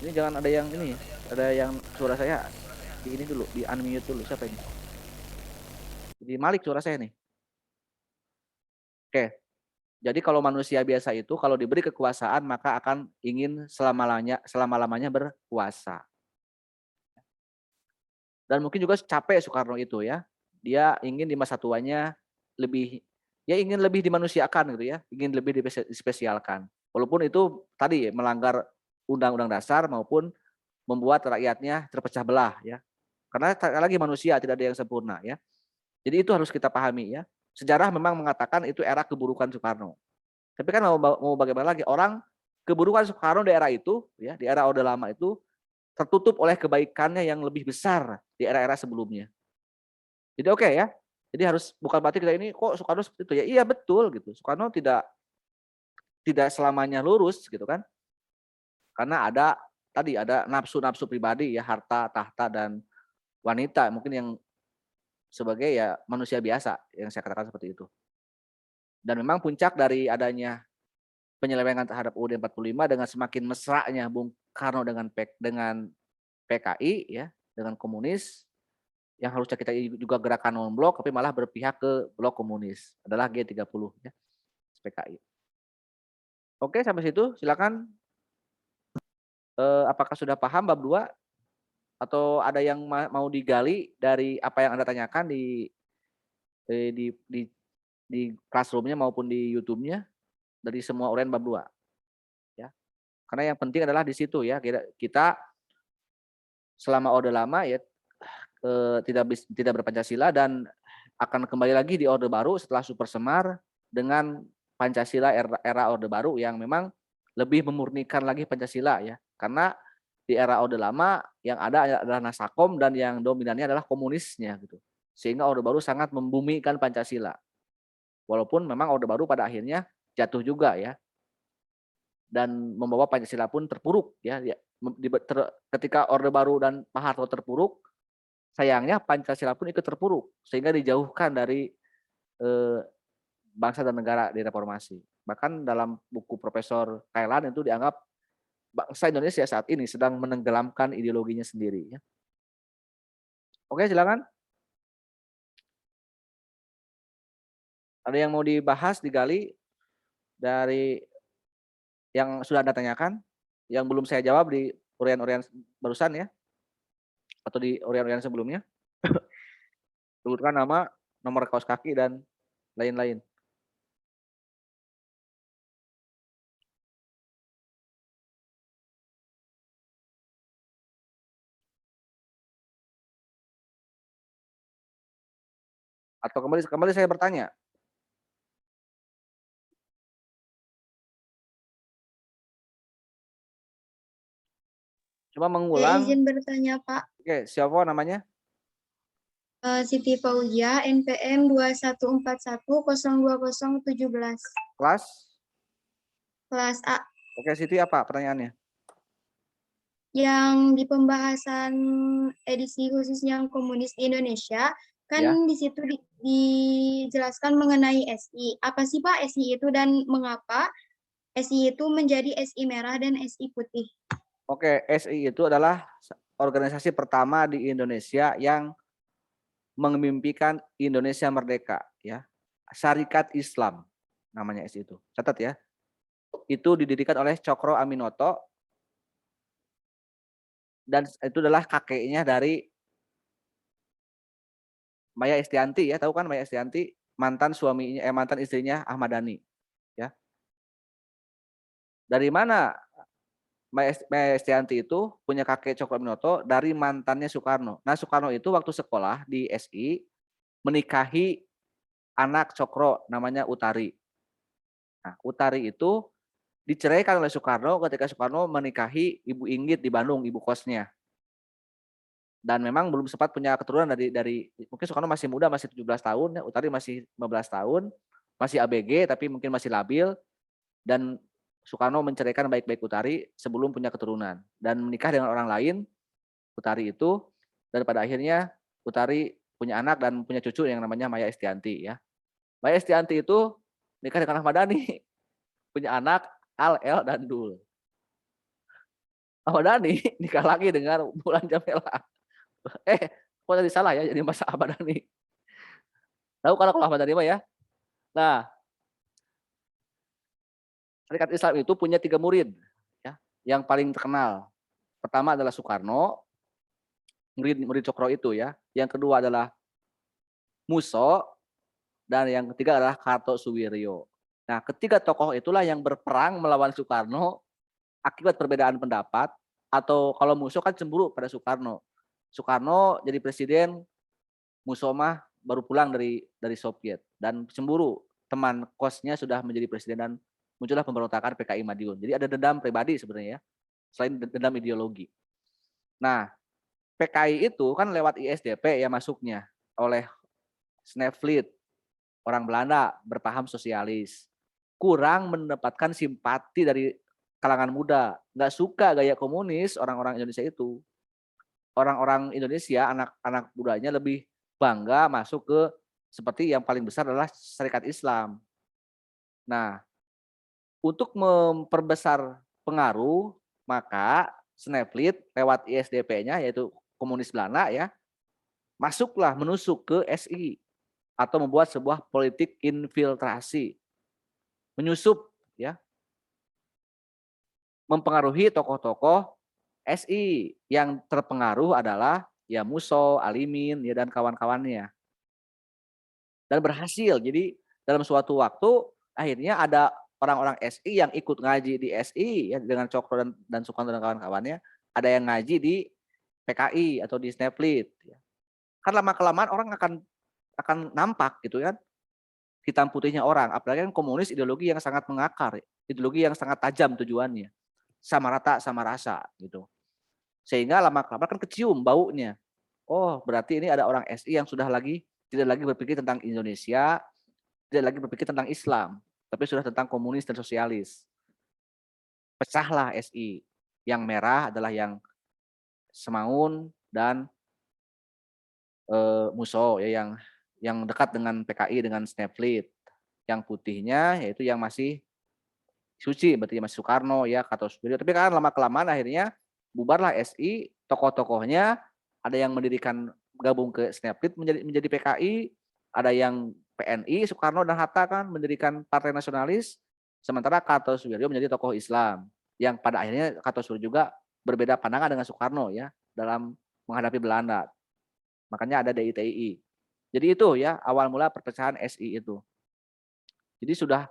ini jangan ada yang ini, ada yang suara saya di ini dulu, di unmute dulu. Siapa ini? Jadi Malik suara saya nih. Oke. Jadi kalau manusia biasa itu kalau diberi kekuasaan maka akan ingin selama-lamanya berkuasa. Dan mungkin juga capek Soekarno itu ya. Dia ingin di masa tuanya ingin lebih dimanusiakan gitu ya, ingin lebih dispesialkan. Walaupun itu tadi melanggar Undang-Undang Dasar maupun membuat rakyatnya terpecah belah ya. Karena lagi manusia tidak ada yang sempurna ya. Jadi itu harus kita pahami ya. Sejarah memang mengatakan itu era keburukan Soekarno. Tapi kan mau bagaimana lagi, orang keburukan Soekarno di era itu ya, di era Orde Lama itu tertutup oleh kebaikannya yang lebih besar di era-era sebelumnya. Jadi oke ya. Jadi harus bukan berarti kita ini kok Soekarno seperti itu ya. Iya betul gitu. Soekarno tidak selamanya lurus gitu kan. Karena ada nafsu-nafsu pribadi ya, harta, tahta dan wanita mungkin yang sebagai ya manusia biasa yang saya katakan seperti itu. Dan memang puncak dari adanya penyelewengan terhadap UUD 45 dengan semakin mesranya Bung Karno dengan PKI ya, dengan komunis yang harusnya kita juga gerakan non blok tapi malah berpihak ke blok komunis adalah G30 ya, PKI. Oke, sampai situ silakan. Apakah sudah paham bab 2 atau ada yang mau digali dari apa yang Anda tanyakan di classroom-nya maupun di YouTube-nya dari semua uraian bab 2 ya. Karena yang penting adalah di situ ya, kita selama Orde Lama ya tidak berpancasila dan akan kembali lagi di Orde Baru setelah Super Semar dengan Pancasila era Orde Baru yang memang lebih memurnikan lagi Pancasila ya. Karena di era Orde Lama yang ada adalah Nasakom dan yang dominannya adalah komunisnya gitu. Sehingga Orde Baru sangat membumikan Pancasila. Walaupun memang Orde Baru pada akhirnya jatuh juga ya. dan membawa Pancasila pun terpuruk ya, ketika Orde Baru dan Pak Harto terpuruk, sayangnya Pancasila pun ikut terpuruk sehingga dijauhkan dari bangsa dan negara di reformasi. Bahkan dalam buku Profesor Kailan itu dianggap bangsa Indonesia saat ini sedang menenggelamkan ideologinya sendiri ya. Oke, silakan. Ada yang mau dibahas, digali dari yang sudah Anda tanyakan, yang belum saya jawab di urian-urian barusan ya, atau di urian-urian sebelumnya. Sebutkan nama, nomor kaos kaki, dan lain-lain. Atau kembali saya bertanya. Coba mengulang. Izin bertanya, Pak. Oke, siapa namanya? Siti Fauzia, NPM 2141020017. Kelas? Kelas A. Oke, Siti, apa pertanyaannya? Yang di pembahasan edisi khusus yang komunis di Indonesia, kan Ya. di situ dijelaskan mengenai SI. Apa sih Pak SI itu dan mengapa SI itu menjadi SI merah dan SI putih? Oke, SI itu adalah organisasi pertama di Indonesia yang memimpikan Indonesia merdeka ya. Syarikat Islam namanya SI itu. Catat ya. Itu didirikan oleh Cokro Aminoto dan itu adalah kakeknya dari Maya Estianty ya, tahu kan Maya Estianty, mantan istrinya Ahmad Dhani ya. Dari mana Maya Estianty itu punya kakek Cokro Aminoto? Dari mantannya Soekarno. Nah, Soekarno itu waktu sekolah di SI menikahi anak Cokro namanya Utari. Nah, Utari itu diceraikan oleh Soekarno ketika Soekarno menikahi Ibu Inggit di Bandung, ibu kosnya. Dan memang belum sempat punya keturunan dari mungkin Soekarno masih muda, masih 17 tahun ya, Utari masih 15 tahun, masih ABG tapi mungkin masih labil, dan Soekarno menceraikan baik-baik Utari sebelum punya keturunan dan menikah dengan orang lain, Utari itu, dan pada akhirnya Utari punya anak dan punya cucu yang namanya Maya Estianty ya. Maya Estianty itu nikah dengan Ahmad Dhani, punya anak Al, El, dan Dul. Ahmad Dhani nikah lagi dengan Mulan Jamela. Kok tadi salah ya, jadi masa Ahmad Dhani. Tahu kalau Ahmad Dhani mah ya. Nah, Syarikat Islam itu punya 3 murid ya, yang paling terkenal. Pertama adalah Soekarno, murid Cokro itu ya. Yang kedua adalah Musso, dan yang ketiga adalah Kartosuwiryo. Nah, ketiga tokoh itulah yang berperang melawan Soekarno akibat perbedaan pendapat, atau kalau Musso kan cemburu pada Soekarno. Soekarno jadi presiden, Musso mah baru pulang dari Soviet dan cemburu teman kosnya sudah menjadi presiden dan muncullah pemberontakan PKI Madiun. Jadi ada dendam pribadi sebenarnya ya, selain dendam ideologi. Nah, PKI itu kan lewat ISDP ya masuknya oleh Snevely, orang Belanda berpaham sosialis. Kurang mendapatkan simpati dari kalangan muda. Nggak suka gaya komunis orang-orang Indonesia itu. Orang-orang Indonesia, anak-anak mudanya lebih bangga masuk ke seperti yang paling besar adalah Syarikat Islam. Nah, untuk memperbesar pengaruh, maka Snevely lewat ISDP-nya yaitu komunis Belanda ya, menusuk ke SI atau membuat sebuah politik infiltrasi, menyusup ya, mempengaruhi tokoh-tokoh SI. Yang terpengaruh adalah ya Musso, Alimin ya dan kawan-kawannya. Dan berhasil. Jadi dalam suatu waktu akhirnya ada orang-orang SI yang ikut ngaji di SI ya, dengan Cokro dan Soekarno dan kawan-kawannya, ada yang ngaji di PKI atau di Snevely ya. Kan lama-kelamaan orang akan nampak gitu kan hitam putihnya orang, apalagi kan komunis ideologi yang sangat mengakar, ideologi yang sangat tajam tujuannya, sama rata sama rasa gitu. Sehingga lama-kelamaan kan kecium baunya. Oh, berarti ini ada orang SI yang sudah tidak lagi berpikir tentang Indonesia, tidak lagi berpikir tentang Islam, tapi sudah tentang komunis dan sosialis. pecahlah SI. Yang merah adalah yang Semaun dan Muso ya, yang dekat dengan PKI dengan Snapfleet. Yang putihnya yaitu yang masih suci, berarti masih Soekarno ya, Kartosuwiryo. Tapi kan lama-kelamaan akhirnya bubarlah SI, tokoh-tokohnya ada yang mendirikan gabung ke Snapfleet menjadi PKI, ada yang PNI, Soekarno dan Hatta kan mendirikan Partai Nasionalis, sementara Kartosuwiryo menjadi tokoh Islam, yang pada akhirnya Kartosuwiryo juga berbeda pandangan dengan Soekarno ya dalam menghadapi Belanda. Makanya ada DITII. Jadi itu ya awal mula perpecahan SI itu. Jadi sudah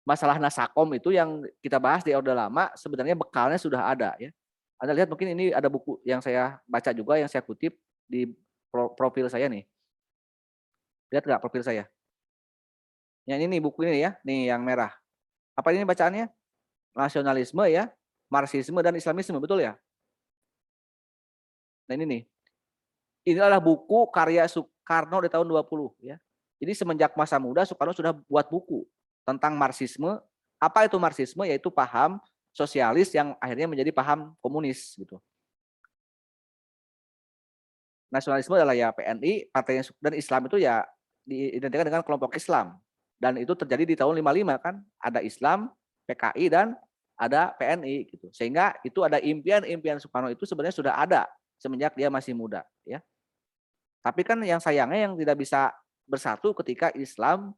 masalah Nasakom itu yang kita bahas di Orde Lama sebenarnya bekalnya sudah ada ya. Anda lihat mungkin ini ada buku yang saya baca juga yang saya kutip di profil saya nih. Lihat nggak profil saya? Yang ini nih buku ini ya, nih yang merah. Apa ini bacaannya? Nasionalisme ya, Marxisme dan Islamisme, betul ya? Nah ini nih. Ini adalah buku karya Soekarno di tahun 20 ya. Jadi semenjak masa muda Soekarno sudah buat buku tentang Marxisme. Apa itu Marxisme? Yaitu paham sosialis yang akhirnya menjadi paham komunis gitu. Nasionalisme adalah ya PNI, partainya, dan Islam itu ya diidentikan dengan kelompok Islam. Dan itu terjadi di tahun 55 kan, ada Islam, PKI dan ada PNI gitu. Sehingga itu ada impian-impian Soekarno itu sebenarnya sudah ada semenjak dia masih muda ya. Tapi kan yang sayangnya yang tidak bisa bersatu ketika Islam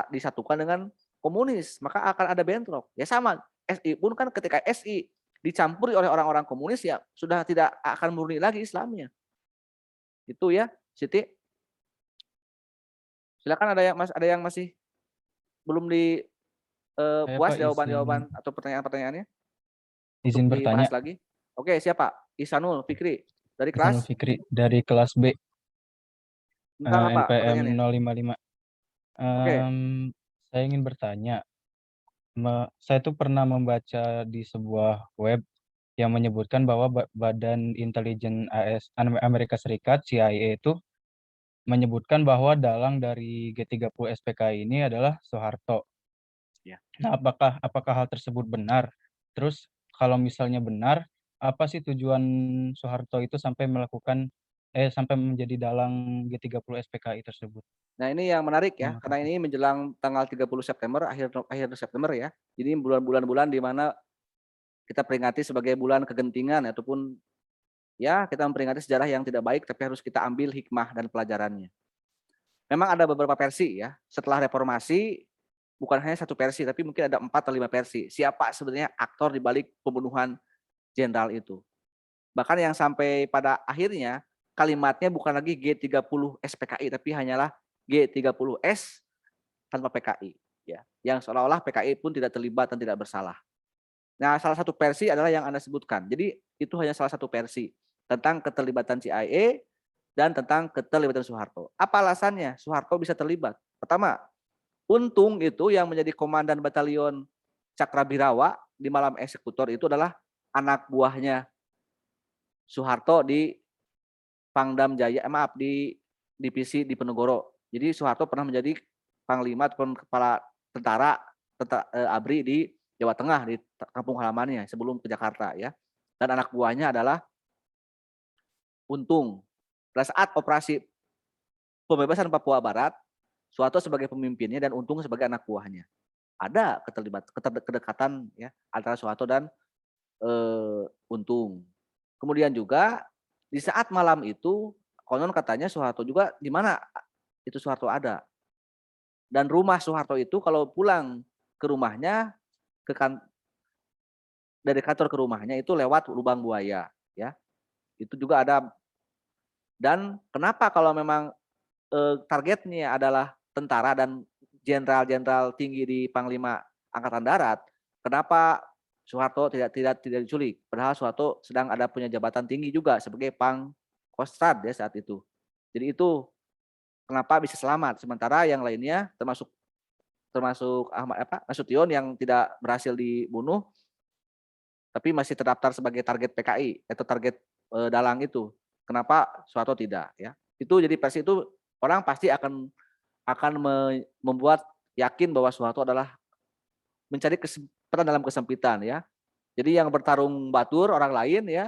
disatukan dengan komunis, maka akan ada bentrok. Ya sama, SI pun kan ketika SI dicampuri oleh orang-orang komunis ya sudah tidak akan murni lagi Islamnya. Itu ya, Siti. Silakan ada yang masih belum puas jawaban-jawaban atau pertanyaan-pertanyaannya? Izin Untuk bertanya. dibahas lagi. Oke, siapa? Ihsanul Fikri dari Ihsanul kelas Fikri dari kelas B. tentang apa NPM pertanyaannya? 055. Oke. Saya ingin bertanya. Saya tuh pernah membaca di sebuah web yang menyebutkan bahwa Badan Intelijen Amerika Serikat CIA itu menyebutkan bahwa dalang dari G30 SPKI ini adalah Soeharto. Ya. Nah, apakah hal tersebut benar? Terus kalau misalnya benar, apa sih tujuan Soeharto itu sampai menjadi dalang G30 SPKI tersebut? Nah, ini yang menarik ya, Terima karena kasih. ini menjelang tanggal 30 September, akhir September ya. Jadi bulan-bulan di mana kita peringati sebagai bulan kegentingan ataupun ya kita memperingati sejarah yang tidak baik tapi harus kita ambil hikmah dan pelajarannya. Memang ada beberapa versi ya. Setelah reformasi bukan hanya satu versi tapi mungkin ada 4 atau 5 versi. Siapa sebenarnya aktor di balik pembunuhan jenderal itu. Bahkan yang sampai pada akhirnya kalimatnya bukan lagi G30 SPKI tapi hanyalah G30S tanpa PKI ya. Yang seolah-olah PKI pun tidak terlibat dan tidak bersalah. Nah, salah satu versi adalah yang Anda sebutkan. Jadi itu hanya salah satu versi tentang keterlibatan CIA dan tentang keterlibatan Soeharto. Apa alasannya Soeharto bisa terlibat? Pertama, Untung itu yang menjadi komandan batalion Cakrabirawa di malam eksekutor itu adalah anak buahnya Soeharto di Pangdam Jaya, di divisi di Penegoro. Jadi Soeharto pernah menjadi panglima ataupun kepala tentara ABRI di Jawa Tengah di kampung halamannya sebelum ke Jakarta ya. Dan anak buahnya adalah Untung. Pada saat operasi pembebasan Papua Barat, Soeharto sebagai pemimpinnya dan Untung sebagai anak buahnya. Ada kedekatan ya antara Soeharto dan Untung. Kemudian juga di saat malam itu konon katanya Soeharto juga di mana itu Soeharto ada. Dan rumah Soeharto itu kalau pulang ke rumahnya dari kantor ke rumahnya itu lewat lubang buaya ya. Itu juga ada. Dan kenapa kalau memang targetnya adalah tentara dan jenderal-jenderal tinggi di Panglima Angkatan Darat, kenapa Soeharto tidak diculik? Padahal Soeharto sedang ada punya jabatan tinggi juga sebagai Pangkostrat ya saat itu. Jadi itu kenapa bisa selamat sementara yang lainnya termasuk Ahmad Nasution yang tidak berhasil dibunuh tapi masih terdaftar sebagai target PKI atau target dalang itu. Kenapa Soeharto tidak ya? Itu jadi versi itu orang pasti akan membuat yakin bahwa Soeharto adalah mencari peran dalam kesempitan ya. Jadi yang bertarung batur orang lain ya,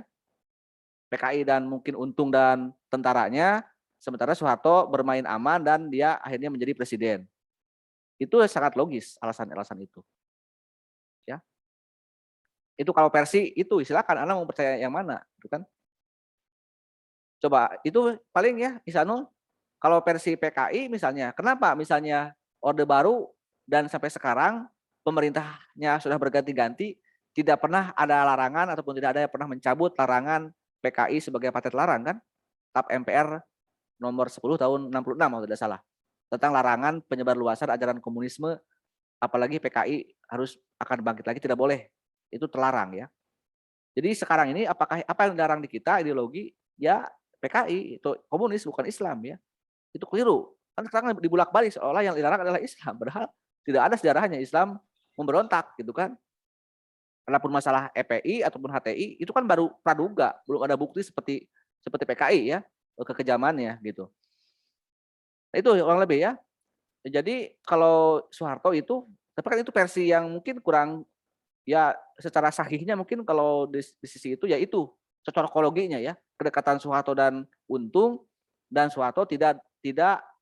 PKI dan mungkin Untung dan tentaranya, sementara Soeharto bermain aman dan dia akhirnya menjadi presiden. Itu sangat logis alasan-alasan itu. Ya. Itu kalau versi itu silakan Anda mau percaya yang mana, gitu kan? Coba itu paling ya Isanul, kalau versi PKI misalnya, kenapa misalnya Orde Baru dan sampai sekarang pemerintahnya sudah berganti-ganti, tidak pernah ada larangan ataupun tidak ada yang pernah mencabut larangan PKI sebagai partai terlarang kan? TAP MPR nomor 10 tahun 66 kalau tidak salah. Tentang larangan penyebarluasan ajaran komunisme, apalagi PKI harus akan bangkit lagi, tidak boleh. Itu terlarang ya. Jadi sekarang ini apakah apa yang dilarang di kita ideologi ya PKI itu komunis bukan Islam ya. Itu keliru. Kan sekarang dibulak-balik seolah yang dilarang adalah Islam, padahal tidak ada sejarahnya Islam memberontak gitu kan. Adapun masalah EPI ataupun HTI itu kan baru praduga, belum ada bukti seperti PKI ya, kekejamannya gitu. Nah, itu kurang lebih ya. Jadi kalau Soeharto itu, tapi kan itu versi yang mungkin kurang ya secara sahihnya mungkin kalau di sisi itu ya itu cocokologinya ya, kedekatan Soeharto dan Untung dan Soeharto tidak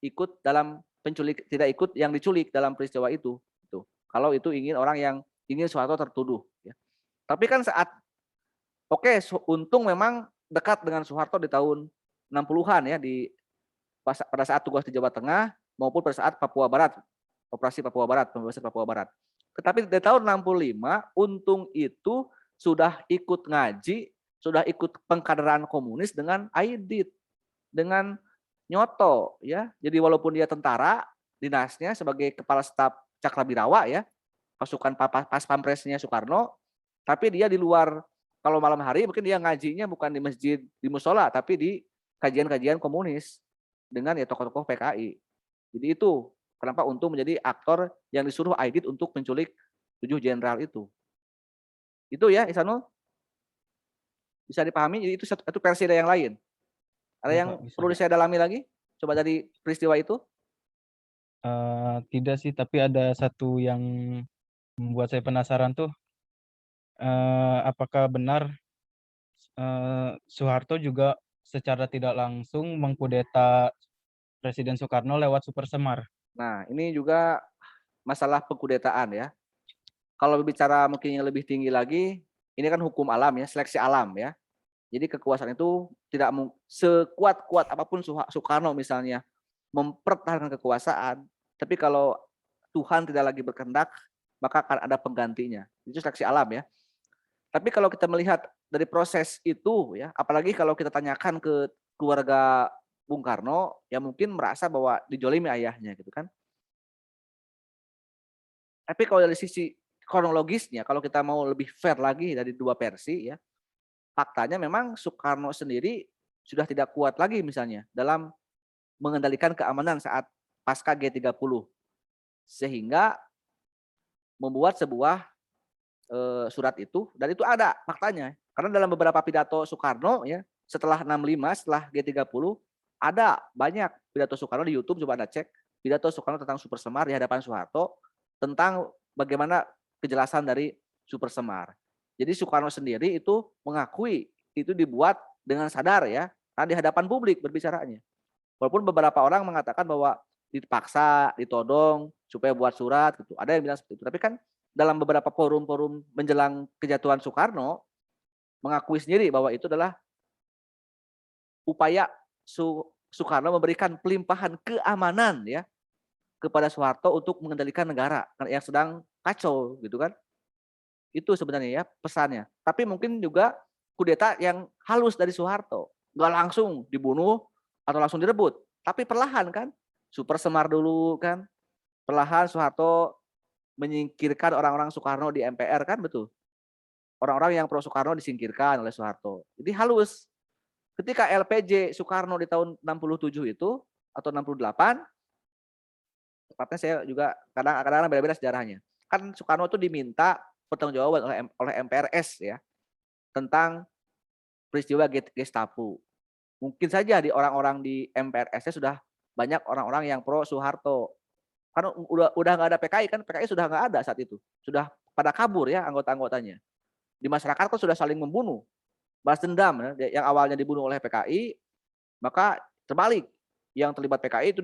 ikut dalam penculik, tidak ikut yang diculik dalam peristiwa itu. Gitu. Kalau itu ingin orang yang ingin Soeharto tertuduh. Ya. Tapi kan saat Untung memang dekat dengan Soeharto di tahun 60-an ya pada saat tugas di Jawa Tengah maupun pada saat Papua Barat, operasi Papua Barat, pembebasan Papua Barat. Tetapi di tahun 65 Untung itu sudah ikut ngaji, sudah ikut pengkaderan komunis dengan Aidit, dengan Nyoto ya. Jadi walaupun dia tentara, dinasnya sebagai kepala staf Cakrabirawa ya, pasukan pas pampresnya Soekarno, tapi dia di luar, kalau malam hari mungkin dia ngajinya bukan di masjid, di musola, tapi di kajian-kajian komunis dengan ya tokoh-tokoh PKI. Jadi itu kenapa Untung menjadi aktor yang disuruh Aidit untuk menculik 7 jenderal itu. Itu ya Isanul. Bisa dipahami, jadi itu satu versi yang lain. Ada yang perlu saya dalami lagi? Coba dari peristiwa itu? Tidak sih, tapi ada satu yang membuat saya penasaran tuh. Apakah benar Soeharto juga secara tidak langsung mengkudeta Presiden Soekarno lewat Super Semar? Nah, ini juga masalah pengkudetaan ya. Kalau bicara mungkin yang lebih tinggi lagi, ini kan hukum alam ya, seleksi alam ya. Jadi kekuasaan itu tidak sekuat-kuat apapun Soekarno misalnya mempertahankan kekuasaan, tapi kalau Tuhan tidak lagi berkehendak, maka akan ada penggantinya. Itu seleksi alam ya. Tapi kalau kita melihat dari proses itu ya, apalagi kalau kita tanyakan ke keluarga Bung Karno, ya mungkin merasa bahwa dijolimi ayahnya gitu kan. Tapi kalau dari sisi kronologisnya, kalau kita mau lebih fair lagi dari dua versi ya, faktanya memang Soekarno sendiri sudah tidak kuat lagi misalnya dalam mengendalikan keamanan saat pasca G30. Sehingga membuat sebuah surat itu, dan itu ada faktanya. Karena dalam beberapa pidato Soekarno ya, setelah 65, setelah G30, ada banyak pidato Soekarno di YouTube, coba Anda cek, pidato Soekarno tentang Super Semar di hadapan Soeharto, tentang bagaimana kejelasan dari Super Semar. Jadi Soekarno sendiri itu mengakui itu dibuat dengan sadar ya, karena di hadapan publik berbicaranya. Walaupun beberapa orang mengatakan bahwa dipaksa, ditodong supaya buat surat gitu. Ada yang bilang seperti itu. Tapi kan dalam beberapa forum-forum menjelang kejatuhan Soekarno mengakui sendiri bahwa itu adalah upaya Soekarno memberikan pelimpahan keamanan ya kepada Soeharto untuk mengendalikan negara yang sedang kacau gitu kan. Itu sebenarnya ya pesannya. Tapi mungkin juga kudeta yang halus dari Soeharto. Nggak langsung dibunuh atau langsung direbut. Tapi perlahan kan. Super Semar dulu kan. Perlahan Soeharto menyingkirkan orang-orang Soekarno di MPR kan betul. Orang-orang yang pro Soekarno disingkirkan oleh Soeharto. Jadi halus. Ketika LPJ Soekarno di tahun 67 itu atau 68, tepatnya saya juga kadang-kadang beda-beda sejarahnya. Kan Soekarno itu diminta pertanggungjawaban oleh MPRS ya tentang peristiwa Gestapo. Mungkin saja di orang-orang di MPRS sudah banyak orang-orang yang pro Soeharto. Karena udah nggak ada PKI kan, PKI sudah nggak ada saat itu, sudah pada kabur ya anggota-anggotanya. Di masyarakat kan sudah saling membunuh, balas dendam ya. Yang awalnya dibunuh oleh PKI, maka terbalik yang terlibat PKI itu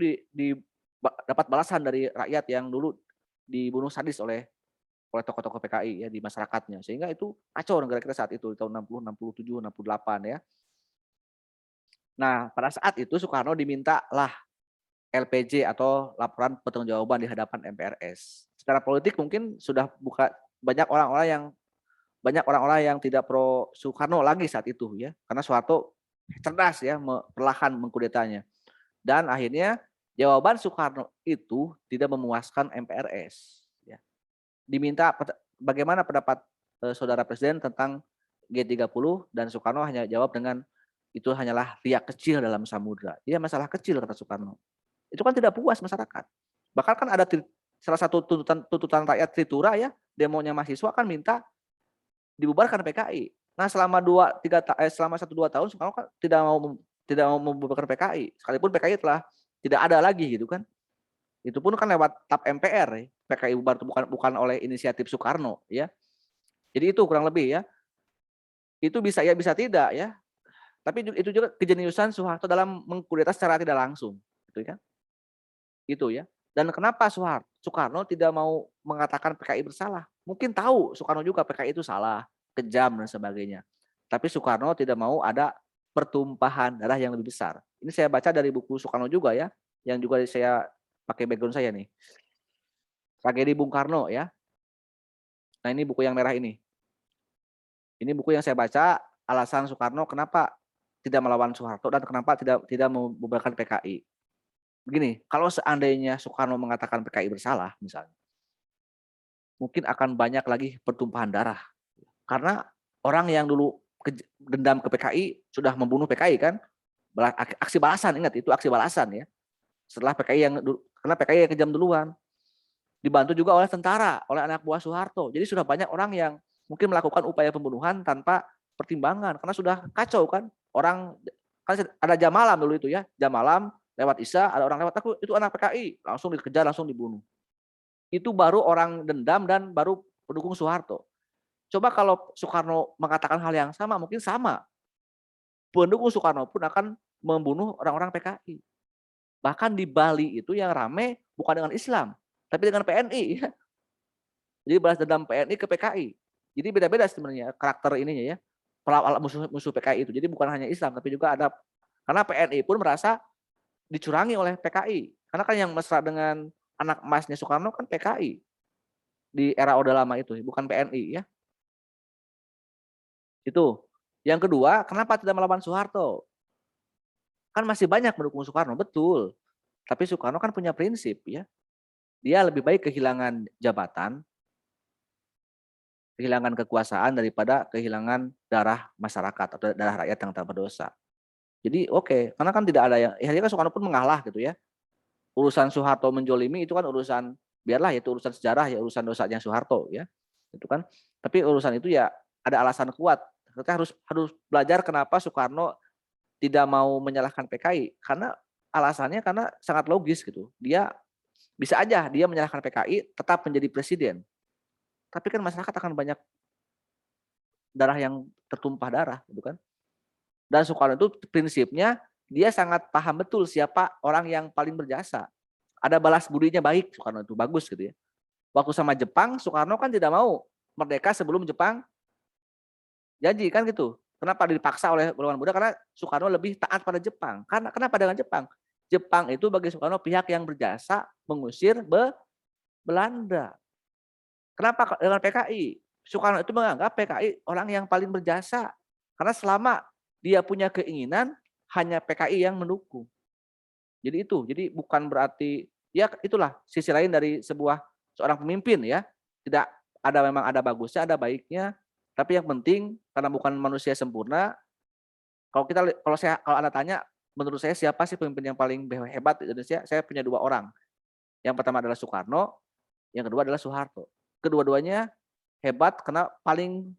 dapat balasan dari rakyat yang dulu dibunuh sadis oleh tokoh-tokoh PKI ya di masyarakatnya. Sehingga itu kacau negara kita saat itu di tahun 60, 67, 68 ya. Nah, pada saat itu Soekarno dimintalah LPJ atau laporan pertanggungjawaban di hadapan MPRS. Secara politik mungkin sudah banyak orang-orang yang tidak pro Soekarno lagi saat itu ya, karena Soeharto cerdas ya perlahan mengkudetanya. Dan akhirnya jawaban Soekarno itu tidak memuaskan MPRS ya. Diminta bagaimana pendapat saudara presiden tentang G30 dan Soekarno hanya jawab dengan itu hanyalah riak kecil dalam samudra. Iya, masalah kecil kata Soekarno. Itu kan tidak puas masyarakat. Bahkan kan ada salah satu tuntutan rakyat Tritura ya, demonya mahasiswa kan minta dibubarkan PKI. Nah, selama 1-2 tahun Soekarno kan tidak mau membubarkan PKI. Sekalipun PKI telah tidak ada lagi gitu kan. Itu pun kan lewat TAP MPR ya. PKI bubar itu bukan oleh inisiatif Soekarno ya. Jadi itu kurang lebih ya. Itu bisa ya bisa tidak ya. Tapi itu juga kejeniusan Soeharto dalam mengkudeta secara tidak langsung, gitu kan? Itu ya. Dan kenapa Soekarno tidak mau mengatakan PKI bersalah? Mungkin tahu Soekarno juga PKI itu salah, kejam dan sebagainya. Tapi Soekarno tidak mau ada pertumpahan darah yang lebih besar. Ini saya baca dari buku Soekarno juga ya, yang juga saya pakai background saya nih. Tragedi Bung Karno ya. Nah, ini buku yang merah ini. Ini buku yang saya baca, alasan Soekarno kenapa tidak melawan Soeharto dan kenapa tidak membubarkan PKI. Begini, kalau seandainya Soekarno mengatakan PKI bersalah misalnya, mungkin akan banyak lagi pertumpahan darah. Karena orang yang dulu dendam ke PKI sudah membunuh PKI kan, aksi balasan, ingat itu aksi balasan ya. Setelah karena PKI yang kejam duluan, dibantu juga oleh tentara, oleh anak buah Soeharto. Jadi sudah banyak orang yang mungkin melakukan upaya pembunuhan tanpa pertimbangan karena sudah kacau kan. Orang kan ada jam malam dulu itu ya, jam malam lewat Isya ada orang lewat, aku itu anak PKI, langsung dikejar, langsung dibunuh. Itu baru orang dendam dan baru pendukung Soeharto. Coba kalau Soekarno mengatakan hal yang sama, mungkin sama. Pendukung Soekarno pun akan membunuh orang-orang PKI. Bahkan di Bali itu yang rame bukan dengan Islam, tapi dengan PNI. Jadi balas dendam PNI ke PKI. Jadi beda-beda sebenarnya karakter ininya ya. Musuh PKI itu. Jadi bukan hanya Islam, tapi juga ada, karena PNI pun merasa dicurangi oleh PKI. Karena kan yang mesra dengan anak emasnya Soekarno kan PKI. Di era Orde Lama itu, bukan PNI ya. Itu. Yang kedua, kenapa tidak melawan Soeharto? Kan masih banyak mendukung Soekarno, betul. Tapi Soekarno kan punya prinsip ya. Dia lebih baik kehilangan jabatan, kehilangan kekuasaan daripada kehilangan darah masyarakat atau darah rakyat yang tak berdosa. Jadi oke, karena kan tidak ada yang, ya kan Soekarno pun mengalah gitu ya. Urusan Soeharto menjolimi itu kan urusan, biarlah itu urusan sejarah ya, urusan dosanya Soeharto ya. Itu kan. Tapi urusan itu ya ada alasan kuat. Kita harus belajar kenapa Soekarno tidak mau menyalahkan PKI, karena alasannya karena sangat logis gitu. Dia bisa aja dia menyalahkan PKI tetap menjadi presiden. Tapi kan masyarakat akan banyak darah yang tertumpah darah gitu kan. Dan Soekarno itu prinsipnya dia sangat paham betul siapa orang yang paling berjasa. Ada balas budinya baik, Soekarno itu bagus gitu ya. Waktu sama Jepang, Soekarno kan tidak mau merdeka sebelum Jepang janji kan gitu. Kenapa dipaksa oleh golongan muda? Karena Soekarno lebih taat pada Jepang. Karena kenapa dengan Jepang? Jepang itu bagi Soekarno pihak yang berjasa mengusir Belanda. Kenapa dengan PKI? Soekarno itu menganggap PKI orang yang paling berjasa. Karena selama dia punya keinginan, hanya PKI yang mendukung. Jadi itu, jadi bukan berarti, ya itulah sisi lain dari seorang pemimpin ya. Tidak ada, memang ada bagusnya, ada baiknya. Tapi yang penting, karena bukan manusia sempurna, kalau Anda tanya, menurut saya siapa sih pemimpin yang paling hebat di Indonesia? Saya punya 2 orang. Yang pertama adalah Soekarno, yang kedua adalah Soeharto. Kedua-duanya hebat karena paling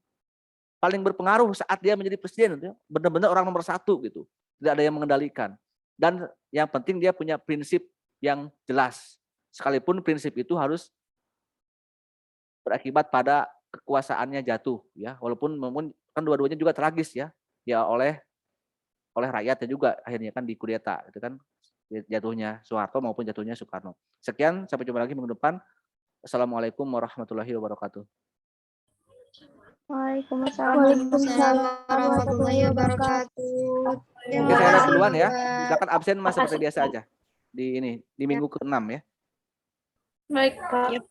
berpengaruh saat dia menjadi presiden, gitu. Benar-benar orang nomor 1 gitu. Tidak ada yang mengendalikan. Dan yang penting dia punya prinsip yang jelas. Sekalipun prinsip itu harus berakibat pada kekuasaannya jatuh ya, walaupun kan dua-duanya juga tragis ya oleh rakyatnya juga akhirnya kan dikudeta itu kan, jatuhnya Soeharto maupun jatuhnya Soekarno. Sekian, sampai jumpa lagi minggu depan. Assalamualaikum warahmatullahi wabarakatuh. Waalaikumsalam warahmatullahi wabarakatuh. Oke, saya lihat duluan ya. Silakan absen Mas seperti biasa aja. Di minggu ke-6 ya. Baik, Pak.